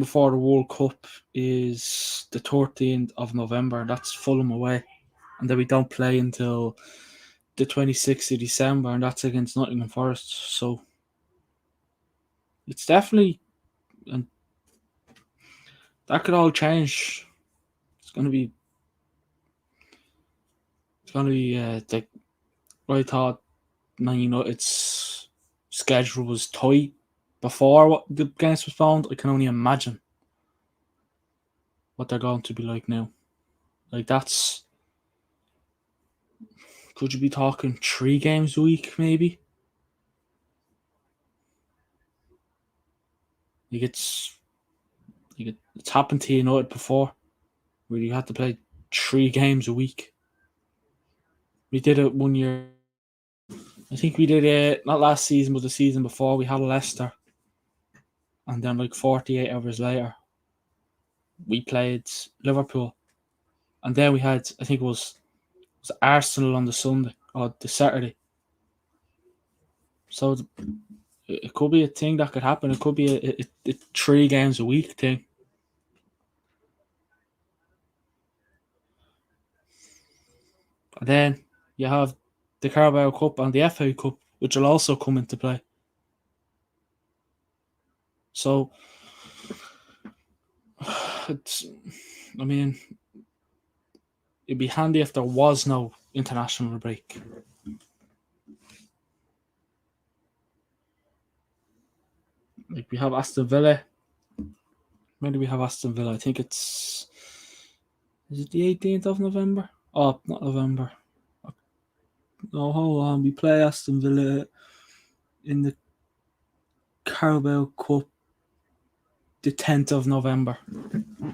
before the World Cup is the 13th of November. That's Fulham away, and then we don't play until the 26th of December, and that's against Nottingham Forest. So it's definitely, and that could all change. It's gonna be, like I thought. Man United's schedule was tight before what the games was found. I can only imagine what they're going to be like now. Like could you be talking 3 games a week maybe? Like it's happened to United before, where you had to play 3 games a week. We did it one year. I think we did it not last season, but the season before. We had Leicester, and then like 48 hours later, we played Liverpool, and then we had, I think it was Arsenal on the Sunday or the Saturday. So it could be a thing that could happen. It could be a 3 games a week thing. And then you have the Carabao Cup and the FA Cup, which will also come into play. So I mean, it'd be handy if there was no international break. Like we have Aston Villa. When do we have Aston Villa? I think is it the 18th of November? Oh, not November. No, hold on. We play Aston Villa in the Carabao Cup the 10th of November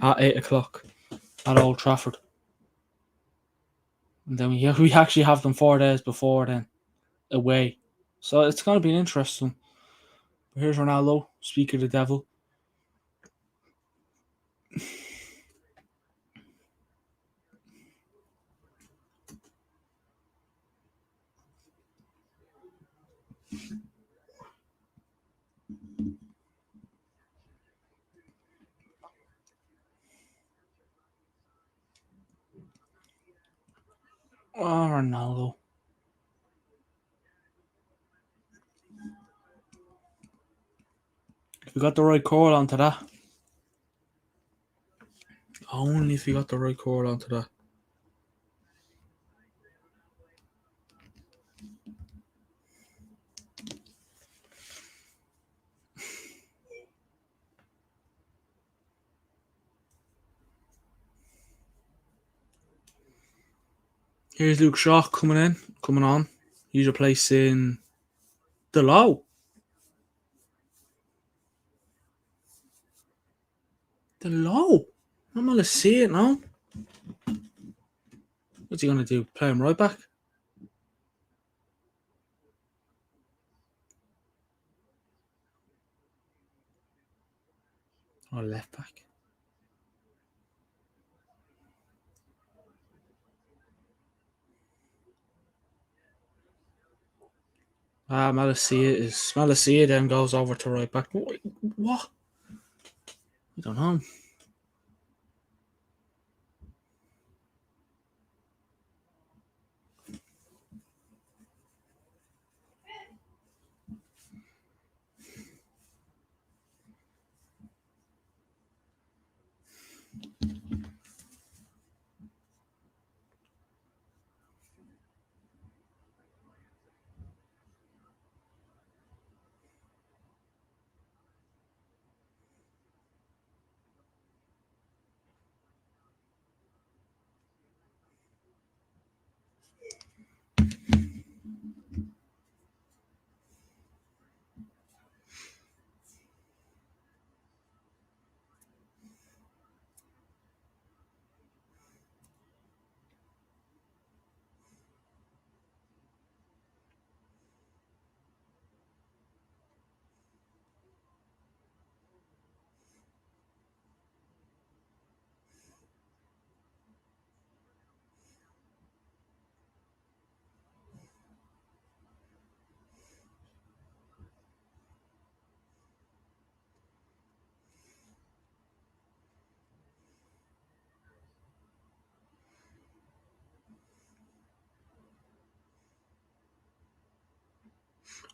at 8:00 at Old Trafford. And then we actually have them 4 days before then away. So it's going to be interesting. But here's Ronaldo, speak of the devil. Oh, Ronaldo. If we got the right call onto that. Only if we got the right call onto that. Here's Luke Shaw coming on. He's replacing Delo. Delo? I'm going to see it now. What's he going to do? Play him right back? Or left back? Malacia then goes over to right back. What? I don't know.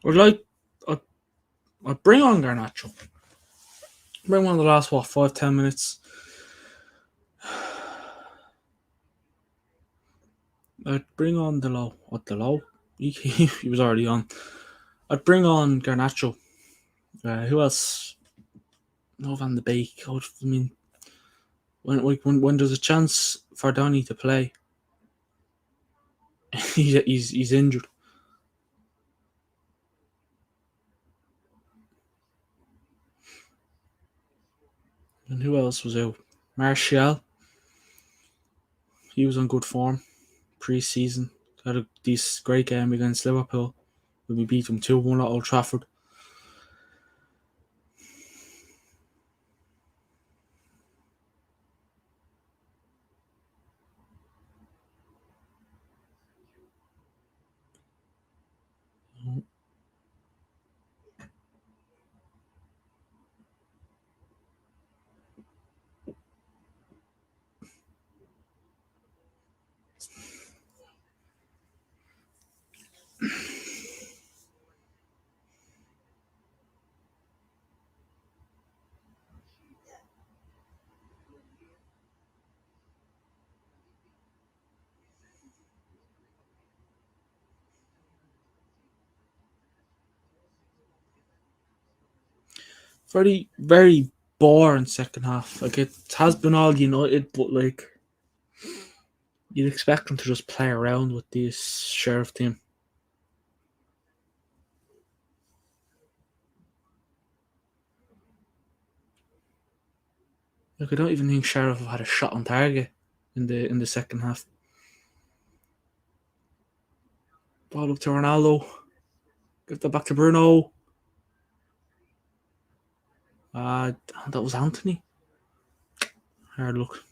I'd like I'd, I'd bring on Garnacho. Bring on the last 5-10 minutes. I'd bring on Delo. What Delo? He was already on. I'd bring on Garnacho. Who else? No Van de Beek. I mean, when there's a chance for Donny to play, he's injured. And who else was out? Martial. He was on good form pre-season. Had a great game against Liverpool. We beat them 2-1 at Old Trafford. Very, very boring second half. Like, it has been all United, but like, you'd expect them to just play around with this Sheriff team. Like, I don't even think Sheriff have had a shot on target in the second half. Ball up to Ronaldo. Give that back to Bruno. That was Anthony. Hard look.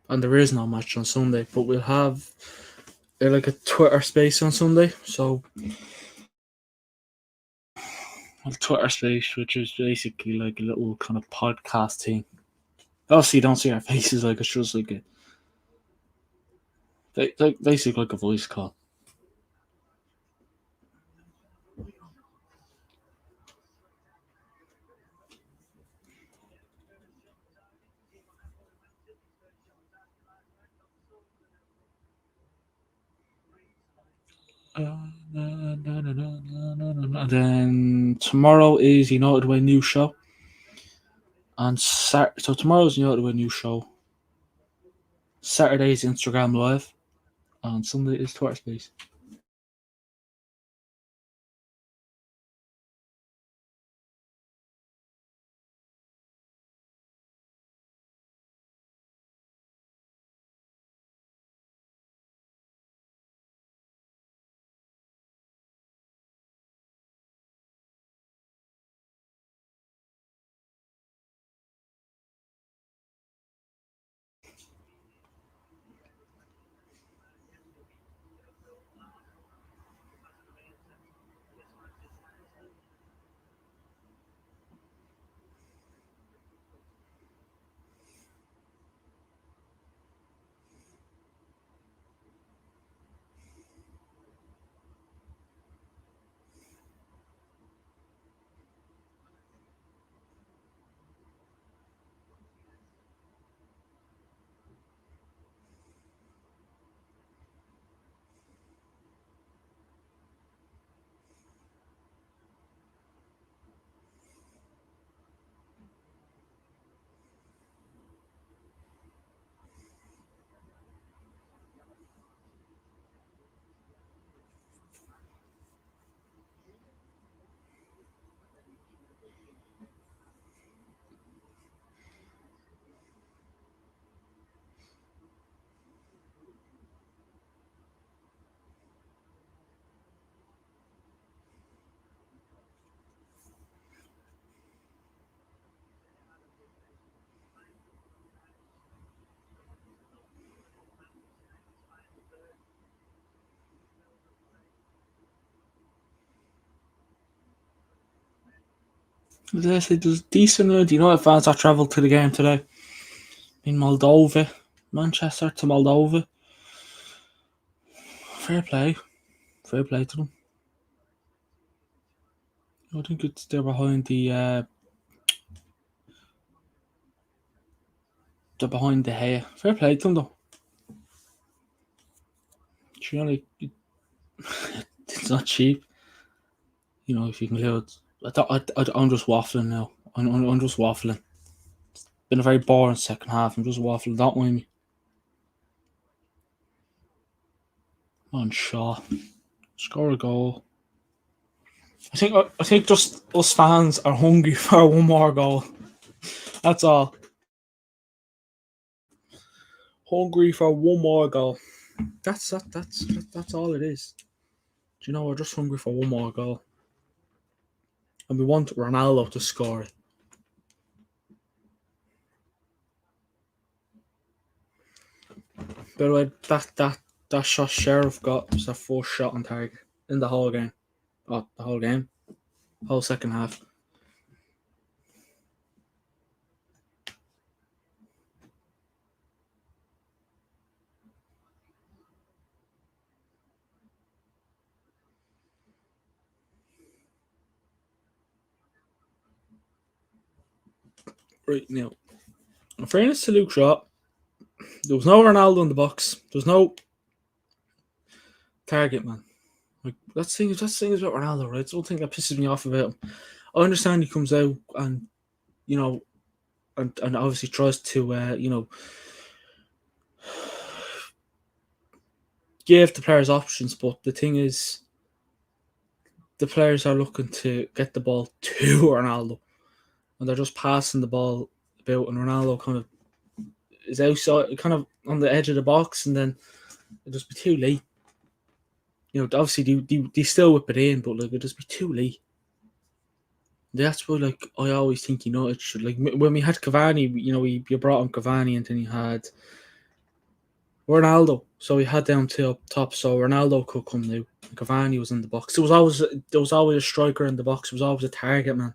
And there is no match on Sunday, but we'll have like a Twitter space on Sunday. So a Twitter space, which is basically like a little kind of podcast thing. Obviously, you don't see our faces. Like, it's just like basically like a voice call. And then tomorrow is United Way News Show. So tomorrow's United with a new show. Saturday's Instagram Live. And Sunday is Twitter Space. There's decent United fans that travelled to the game today. In Moldova. Manchester to Moldova. Fair play. Fair play to them. I think they're behind they're behind the hair. Fair play to them though. It's not cheap. If you can do it. I'm just waffling now. I'm just waffling. Been a very boring second half. I'm just waffling. Don't mind me. On Shaw. Score a goal. I think just us fans are hungry for one more goal. That's all. Hungry for one more goal. That's all it is. We're just hungry for one more goal. And we want Ronaldo to score it. By the way, that shot Sheriff got was the first shot on target in the whole game. Oh, the whole game. Whole second half. Right now. In fairness to Luke Shaw, there was no Ronaldo in the box. There was no target man. Like that's the thing about Ronaldo, right? It's the one thing that pisses me off about him. I understand he comes out and and obviously tries to give the players options, but the thing is the players are looking to get the ball to Ronaldo and they're just passing the ball about and Ronaldo kind of is outside kind of on the edge of the box and then it'll just be too late. Obviously they still whip it in, but it'll just be too late. That's why, I always think it should when we had Cavani, you brought on Cavani, and then you had Ronaldo, so we had down to up top, so Ronaldo could come now. Cavani was in the box. There was always a striker in the box. There was always a target man.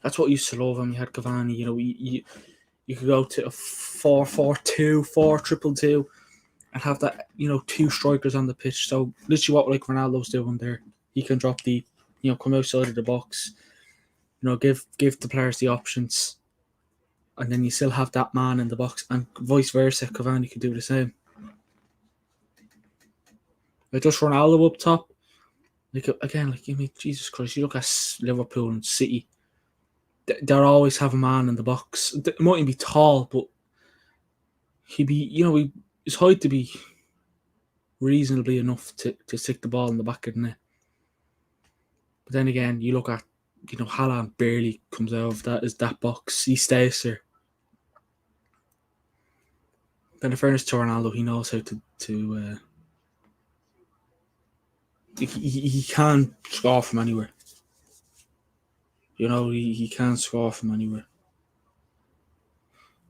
That's what you used to love when we had Cavani. You could go to a 4-4-2, 4-2-2, and have that two strikers on the pitch. So literally what Ronaldo's doing there, he can drop deep, come outside of the box. Give the players the options, and then you still have that man in the box, and vice versa. Cavani could do the same. Just Ronaldo up top. Jesus Christ, you look at Liverpool and City. they'll always have a man in the box. It mightn't be tall, but he'd be, his height to be reasonably enough to stick the ball in the back of the net. But then again, you look at, Haaland barely comes out of that box. He stays there. Then in fairness to Ronaldo, he knows how to he can score from anywhere. He can score from anywhere.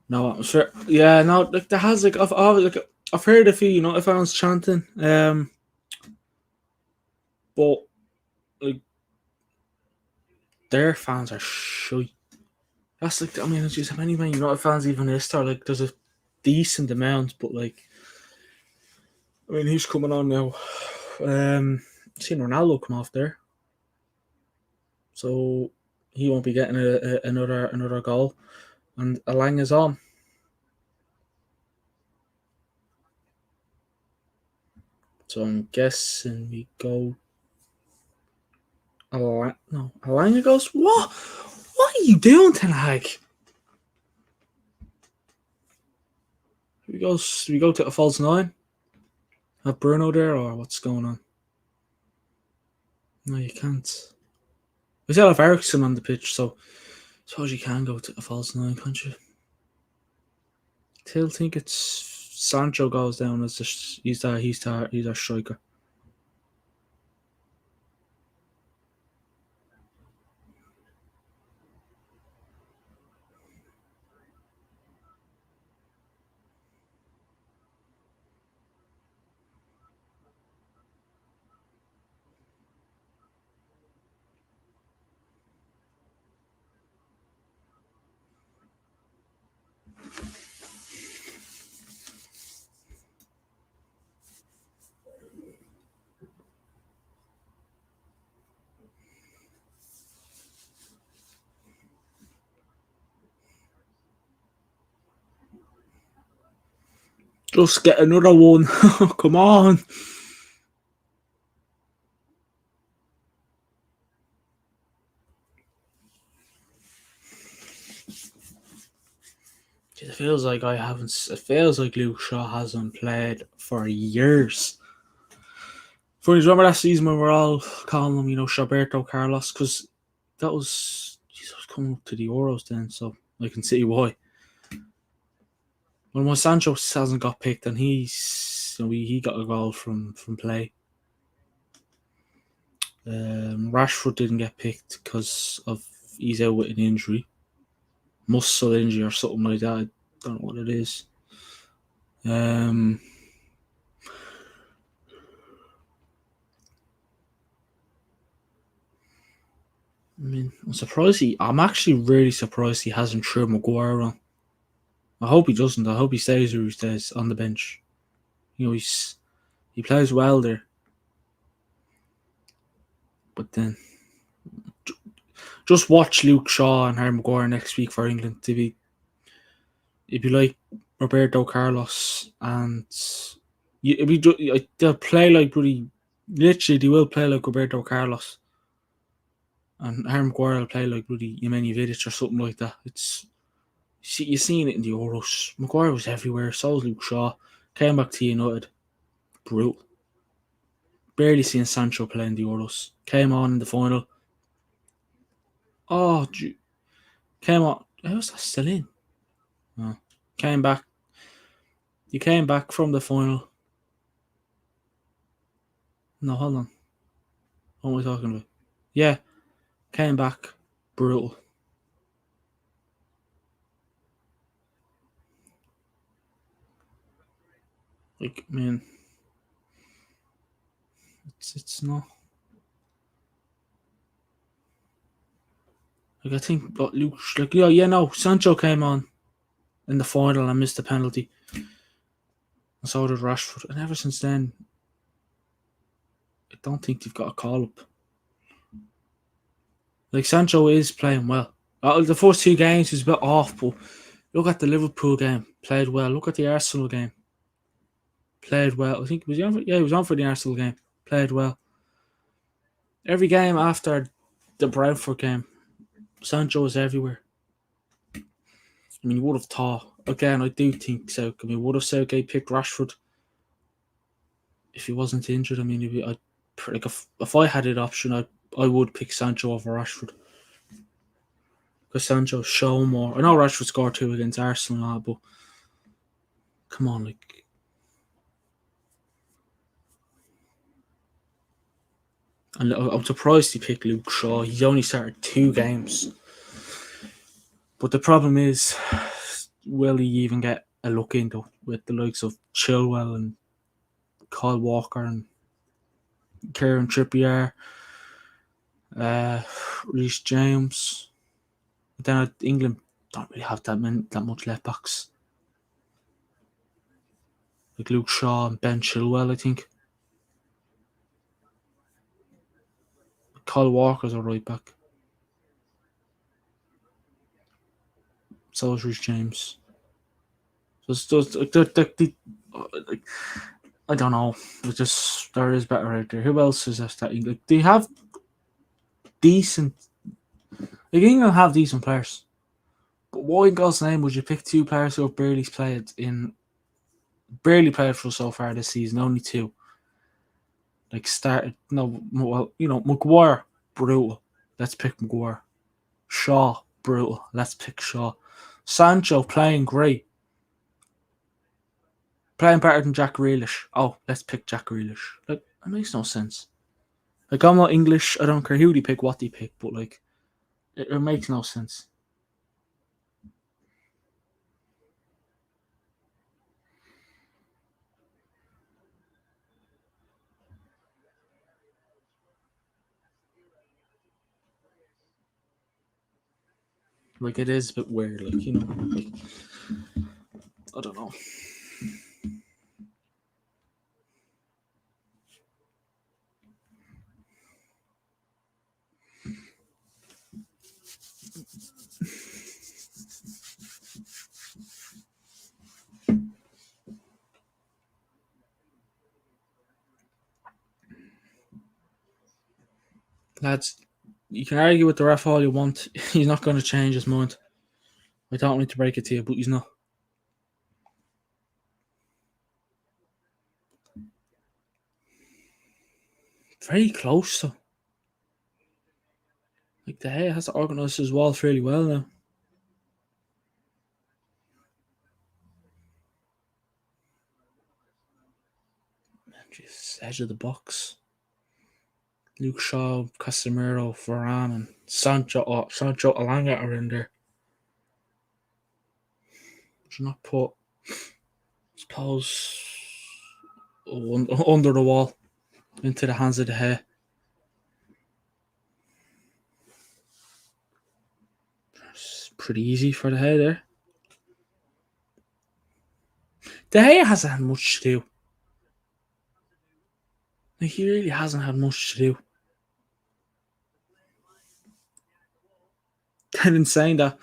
No atmosphere. Yeah, no, like there has I've heard a few United fans chanting, but like their fans are shy. That's it's just how many United fans even is there? Like there's a decent amount, but who's coming on now? Seen Ronaldo come off there, so he won't be getting another goal, and Alang is on. So I'm guessing we go. Alanga goes. What? What are you doing, Ten Hag? We go to a false 9. Have Bruno there, or what's going on? No, you can't. We still have Ericsson on the pitch, so I suppose you can go to a false 9, can't you? I still think it's Sancho goes down as he's our striker. Just get another one. Come on. It feels like It feels like Luke Shaw hasn't played for years. For remember that season when we're all calling him, Roberto Carlos, because that was coming up to the Euros then, so I can see why. When Sancho hasn't got picked, and he got a goal from play. Rashford didn't get picked because he's out with an injury, muscle injury or something like that. I don't know what it is. I'm actually really surprised he hasn't threw Maguire on. I hope he doesn't. I hope he stays where he stays on the bench. He plays well there. But then, just watch Luke Shaw and Harry Maguire next week for England. It'd be like Roberto Carlos, and they'll play like literally they will play like Roberto Carlos, and Harry Maguire will play like Yemeni Vidic or something like that. You've seen it in the Euros. Maguire was everywhere. So was Luke Shaw. Came back to United. Brutal. Barely seen Sancho play in the Euros. Came on in the final. Oh, came on. How was that still in? Oh. Came back. He came back from the final. No, hold on. What am I talking about? Yeah. Came back. Brutal. It's not. I think Luke, Sancho came on in the final and missed the penalty. And so did Rashford. And ever since then, I don't think they've got a call up. Sancho is playing well. The first 2 games was a bit off, but look at the Liverpool game. Played well. Look at the Arsenal game. Played well. I think he was on for the Arsenal game. Played well. Every game after the Brentford game, Sancho is everywhere. I mean, you would have thought, again, I do think would have Southgate picked Rashford if he wasn't injured? I mean, if I had an option, I would pick Sancho over Rashford. Because Sancho's shown more. I know Rashford scored 2 against Arsenal, but come on, like. And I'm surprised he picked Luke Shaw. He's only started 2 games. But the problem is, will he even get a look into with the likes of Chilwell and Kyle Walker and Kieran Trippier, Reece James? But then England don't really have that much left backs. Like Luke Shaw and Ben Chilwell, I think. Kyle Walker's a right back. So is Reece James. So I don't know. There is better out there. Who else is that? Like, they have decent. Like, England have decent players. But why in God's name would you pick 2 players who have barely played for so far this season? Only 2. Like started. No, well, Maguire, brutal. Let's pick Maguire. Shaw, brutal. Let's pick Shaw. Sancho playing great. Playing better than Jack Grealish. Oh, let's pick Jack Grealish. Like, it makes no sense. Like, I'm not English. I don't care who they pick, what they pick, but like, it makes no sense. Like, it is a bit weird. Like, like, I don't know. Lads, you can argue with the ref all you want. He's not going to change his mind. I don't need to break it to you, but he's not. Very close, though. Like, De Gea has to organise his walls really well now. Jesus, edge of the box. Luke Shaw, Casemiro, Varane, and Sancho Alanga are in there. Should not put, I suppose, under the wall into the hands of De Gea. It's pretty easy for De Gea there. De Gea hasn't had much to do. Like, he really hasn't had much to do. And in saying that,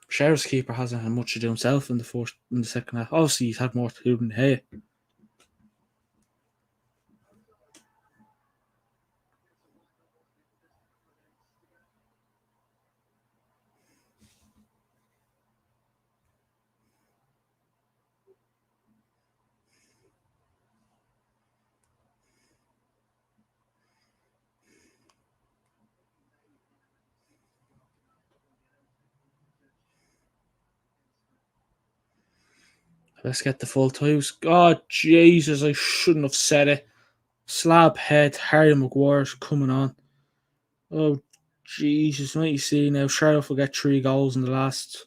Sheriff's keeper hasn't had much to do himself in the second half. Obviously, he's had more to do than De Gea. Let's get the full times. God, Jesus, I shouldn't have said it. Slab head, Harry Maguire's coming on. Oh, Jesus, might you see now, Sheriff will get 3 goals in the last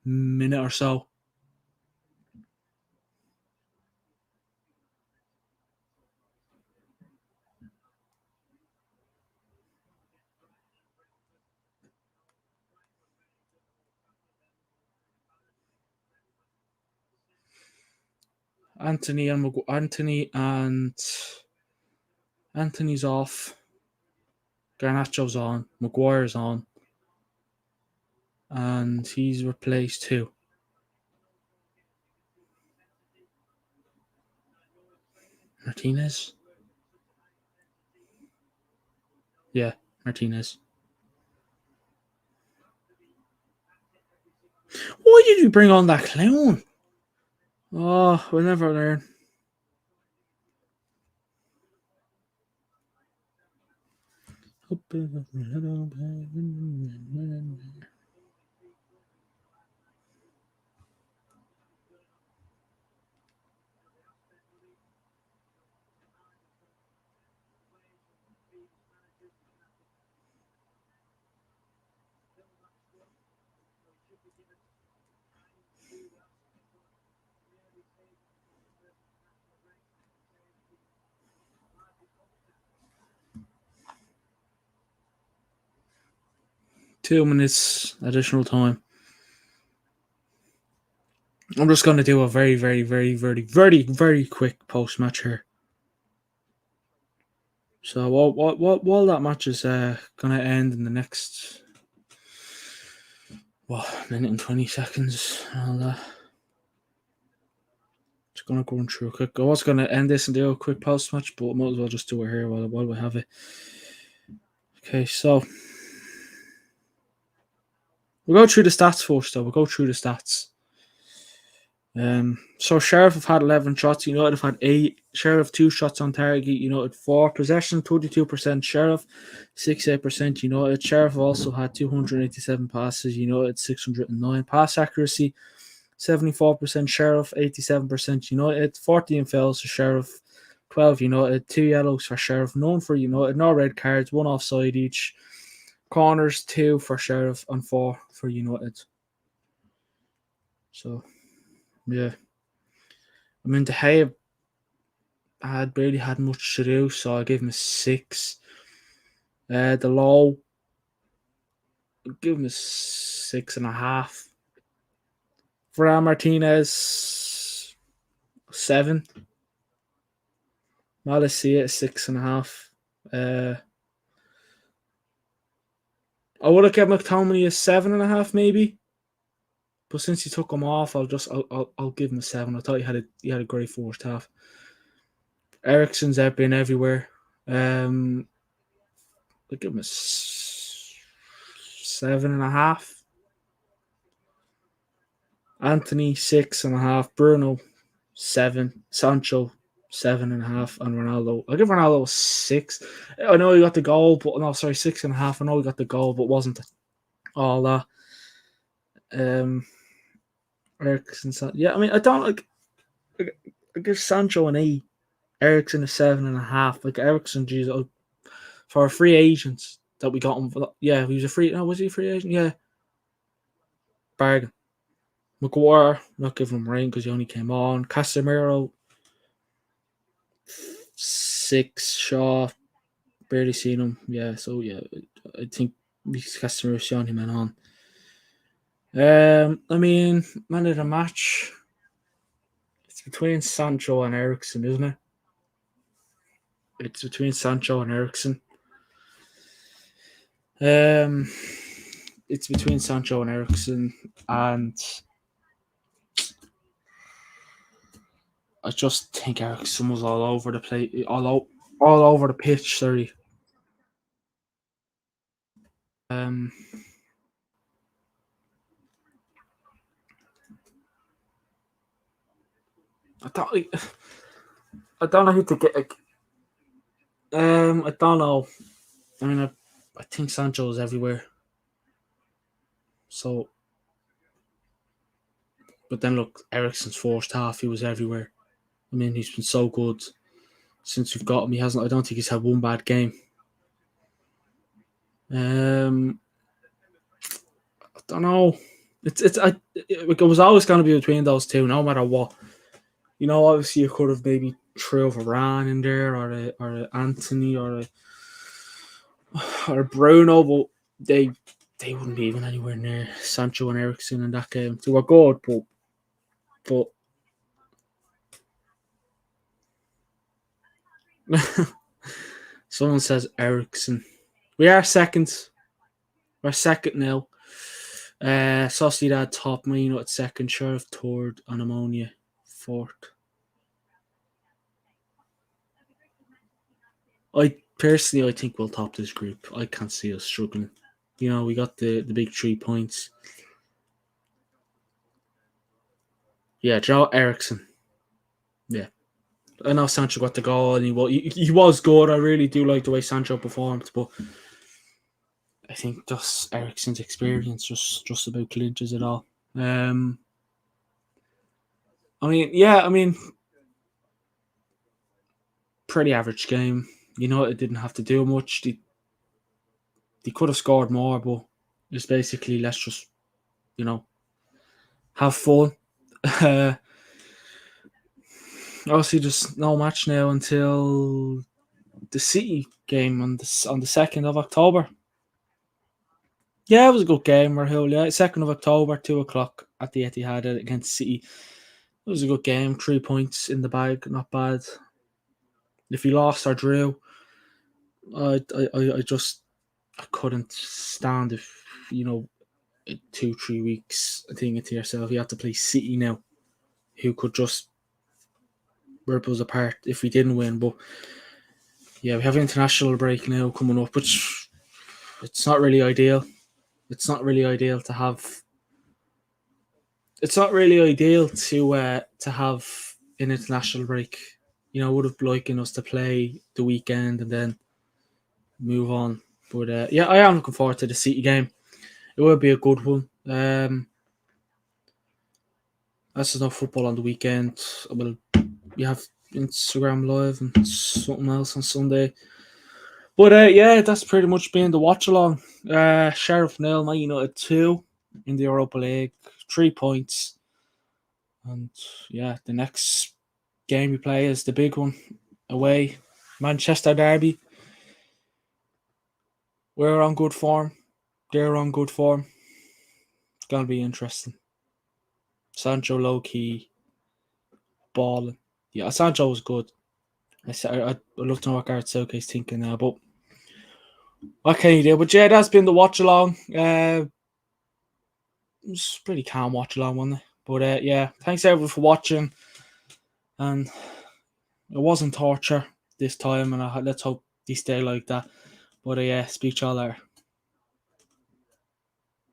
minute or so. Anthony's off. Garnacho's on. Maguire's on. And he's replaced too. Martinez? Yeah, Martinez. Why did you bring on that clown? Oh, we'll never learn. $2 minutes additional time. I'm just going to do a very, very, very, very, very, very quick post match here. So while that match is going to end in the next minute and 20 seconds, I'll just going to go through a quick. I was going to end this and do a quick post match, but I might as well just do it here while we have it. Okay, so we'll go through the stats first, though. We'll go through the stats. So Sheriff have had 11 shots, United have had 8. Sheriff 2 shots on target, United 4. Possession 32%, Sheriff 68%, United. Sheriff have also had 287 passes, United 609. Pass accuracy 74%, Sheriff 87%, United. 14 fouls for Sheriff, 12 United. 2 yellows for Sheriff, none for United. No red cards, 1 offside each. Corners 2 for Sheriff and 4 for United. So yeah. I mean, De Gea had barely had much to do, so I gave him a 6. The low, I'll give him a 6.5. Varane Martinez, 7. Malacia, 6.5. I would have kept McTominay a 7.5 maybe, but since he took him off, I'll give him a 7. I thought he had a great first half. Eriksen's been everywhere. I'll give him a 7.5. Anthony 6.5. Bruno 7. Sancho 7.5. And Ronaldo. I'll give Ronaldo a 6. I know he got the goal, but no, sorry, 6.5. I know he got the goal, but wasn't all that. Eriksen, yeah, I mean, I don't like. I give Sancho an 8. Eriksen a 7.5. Like Eriksen, geez, for a free agent that we got him. Yeah, he was a free. No, was he a free agent? Yeah, bargain. Maguire, not giving him rain because he only came on. Casemiro, 6. Shaw, barely seen him. Yeah, so yeah, I think Casemiro showing him on. I mean, man of the match, it's between Sancho and Eriksen, isn't it? It's between Sancho and Eriksen. It's between Sancho and Eriksen, and I just think Eriksen was all over the play, all over the pitch. Sorry. I don't know who to get. I don't know. I mean, I think Sancho is everywhere. So, but then look, Eriksen's first half, he was everywhere. I mean, he's been so good since we've got him. He hasn't. I don't think he's had one bad game. I don't know. It was always going to be between those two, no matter what. You know, obviously you could have maybe threw Varane in there, or a Anthony, or a Bruno, but they wouldn't be even anywhere near Sancho and Eriksen in that game. They were good, but someone says Eriksen. We are second. We're second now. Sociedad top, Man United second, Sheriff third, and Ammonia fourth. I think we'll top this group. I can't see us struggling. You know, we got the big 3 points. Yeah, Joe Ericsson. Yeah. I know Sancho got the goal and he was good. I really do like the way Sancho performed, but I think just Ericsson's experience just about clinches it all. I mean, pretty average game. It didn't have to do much. They could have scored more, but it's basically let's just you know have fun. Obviously, there's no match now until the City game on the 2nd of October. Yeah, it was a good game, Rahul. Yeah, 2nd of October, 2 o'clock at the Etihad against City. It was a good game. 3 points in the bag, not bad. If you lost or drew, I couldn't stand if 2-3 weeks thinking to yourself you have to play City now, who could just rip us apart if we didn't win. But yeah, we have an international break now coming up, which it's not really ideal. It's not really ideal to have. It's not really ideal to have an international break. Would have likened us to play the weekend and then move on. But yeah, I am looking forward to the City game. It will be a good one. As there's no football on the weekend, we have Instagram Live and something else on Sunday. But yeah, that's pretty much been the watch along. Sheriff 0, Man United 2 in the Europa League, 3 points. And yeah, the next game we play is the big one away, Manchester Derby. We're on good form. They're on good form. It's gonna be interesting. Sancho low key balling. Yeah, Sancho was good. I'd love to know what Gareth Southgate's thinking now, but what can you do? But yeah, that's been the watch along. It was pretty calm watch along, wasn't it? But yeah, thanks everyone for watching. And it wasn't torture this time, and let's hope they stay like that. But yeah, speak to y'all later.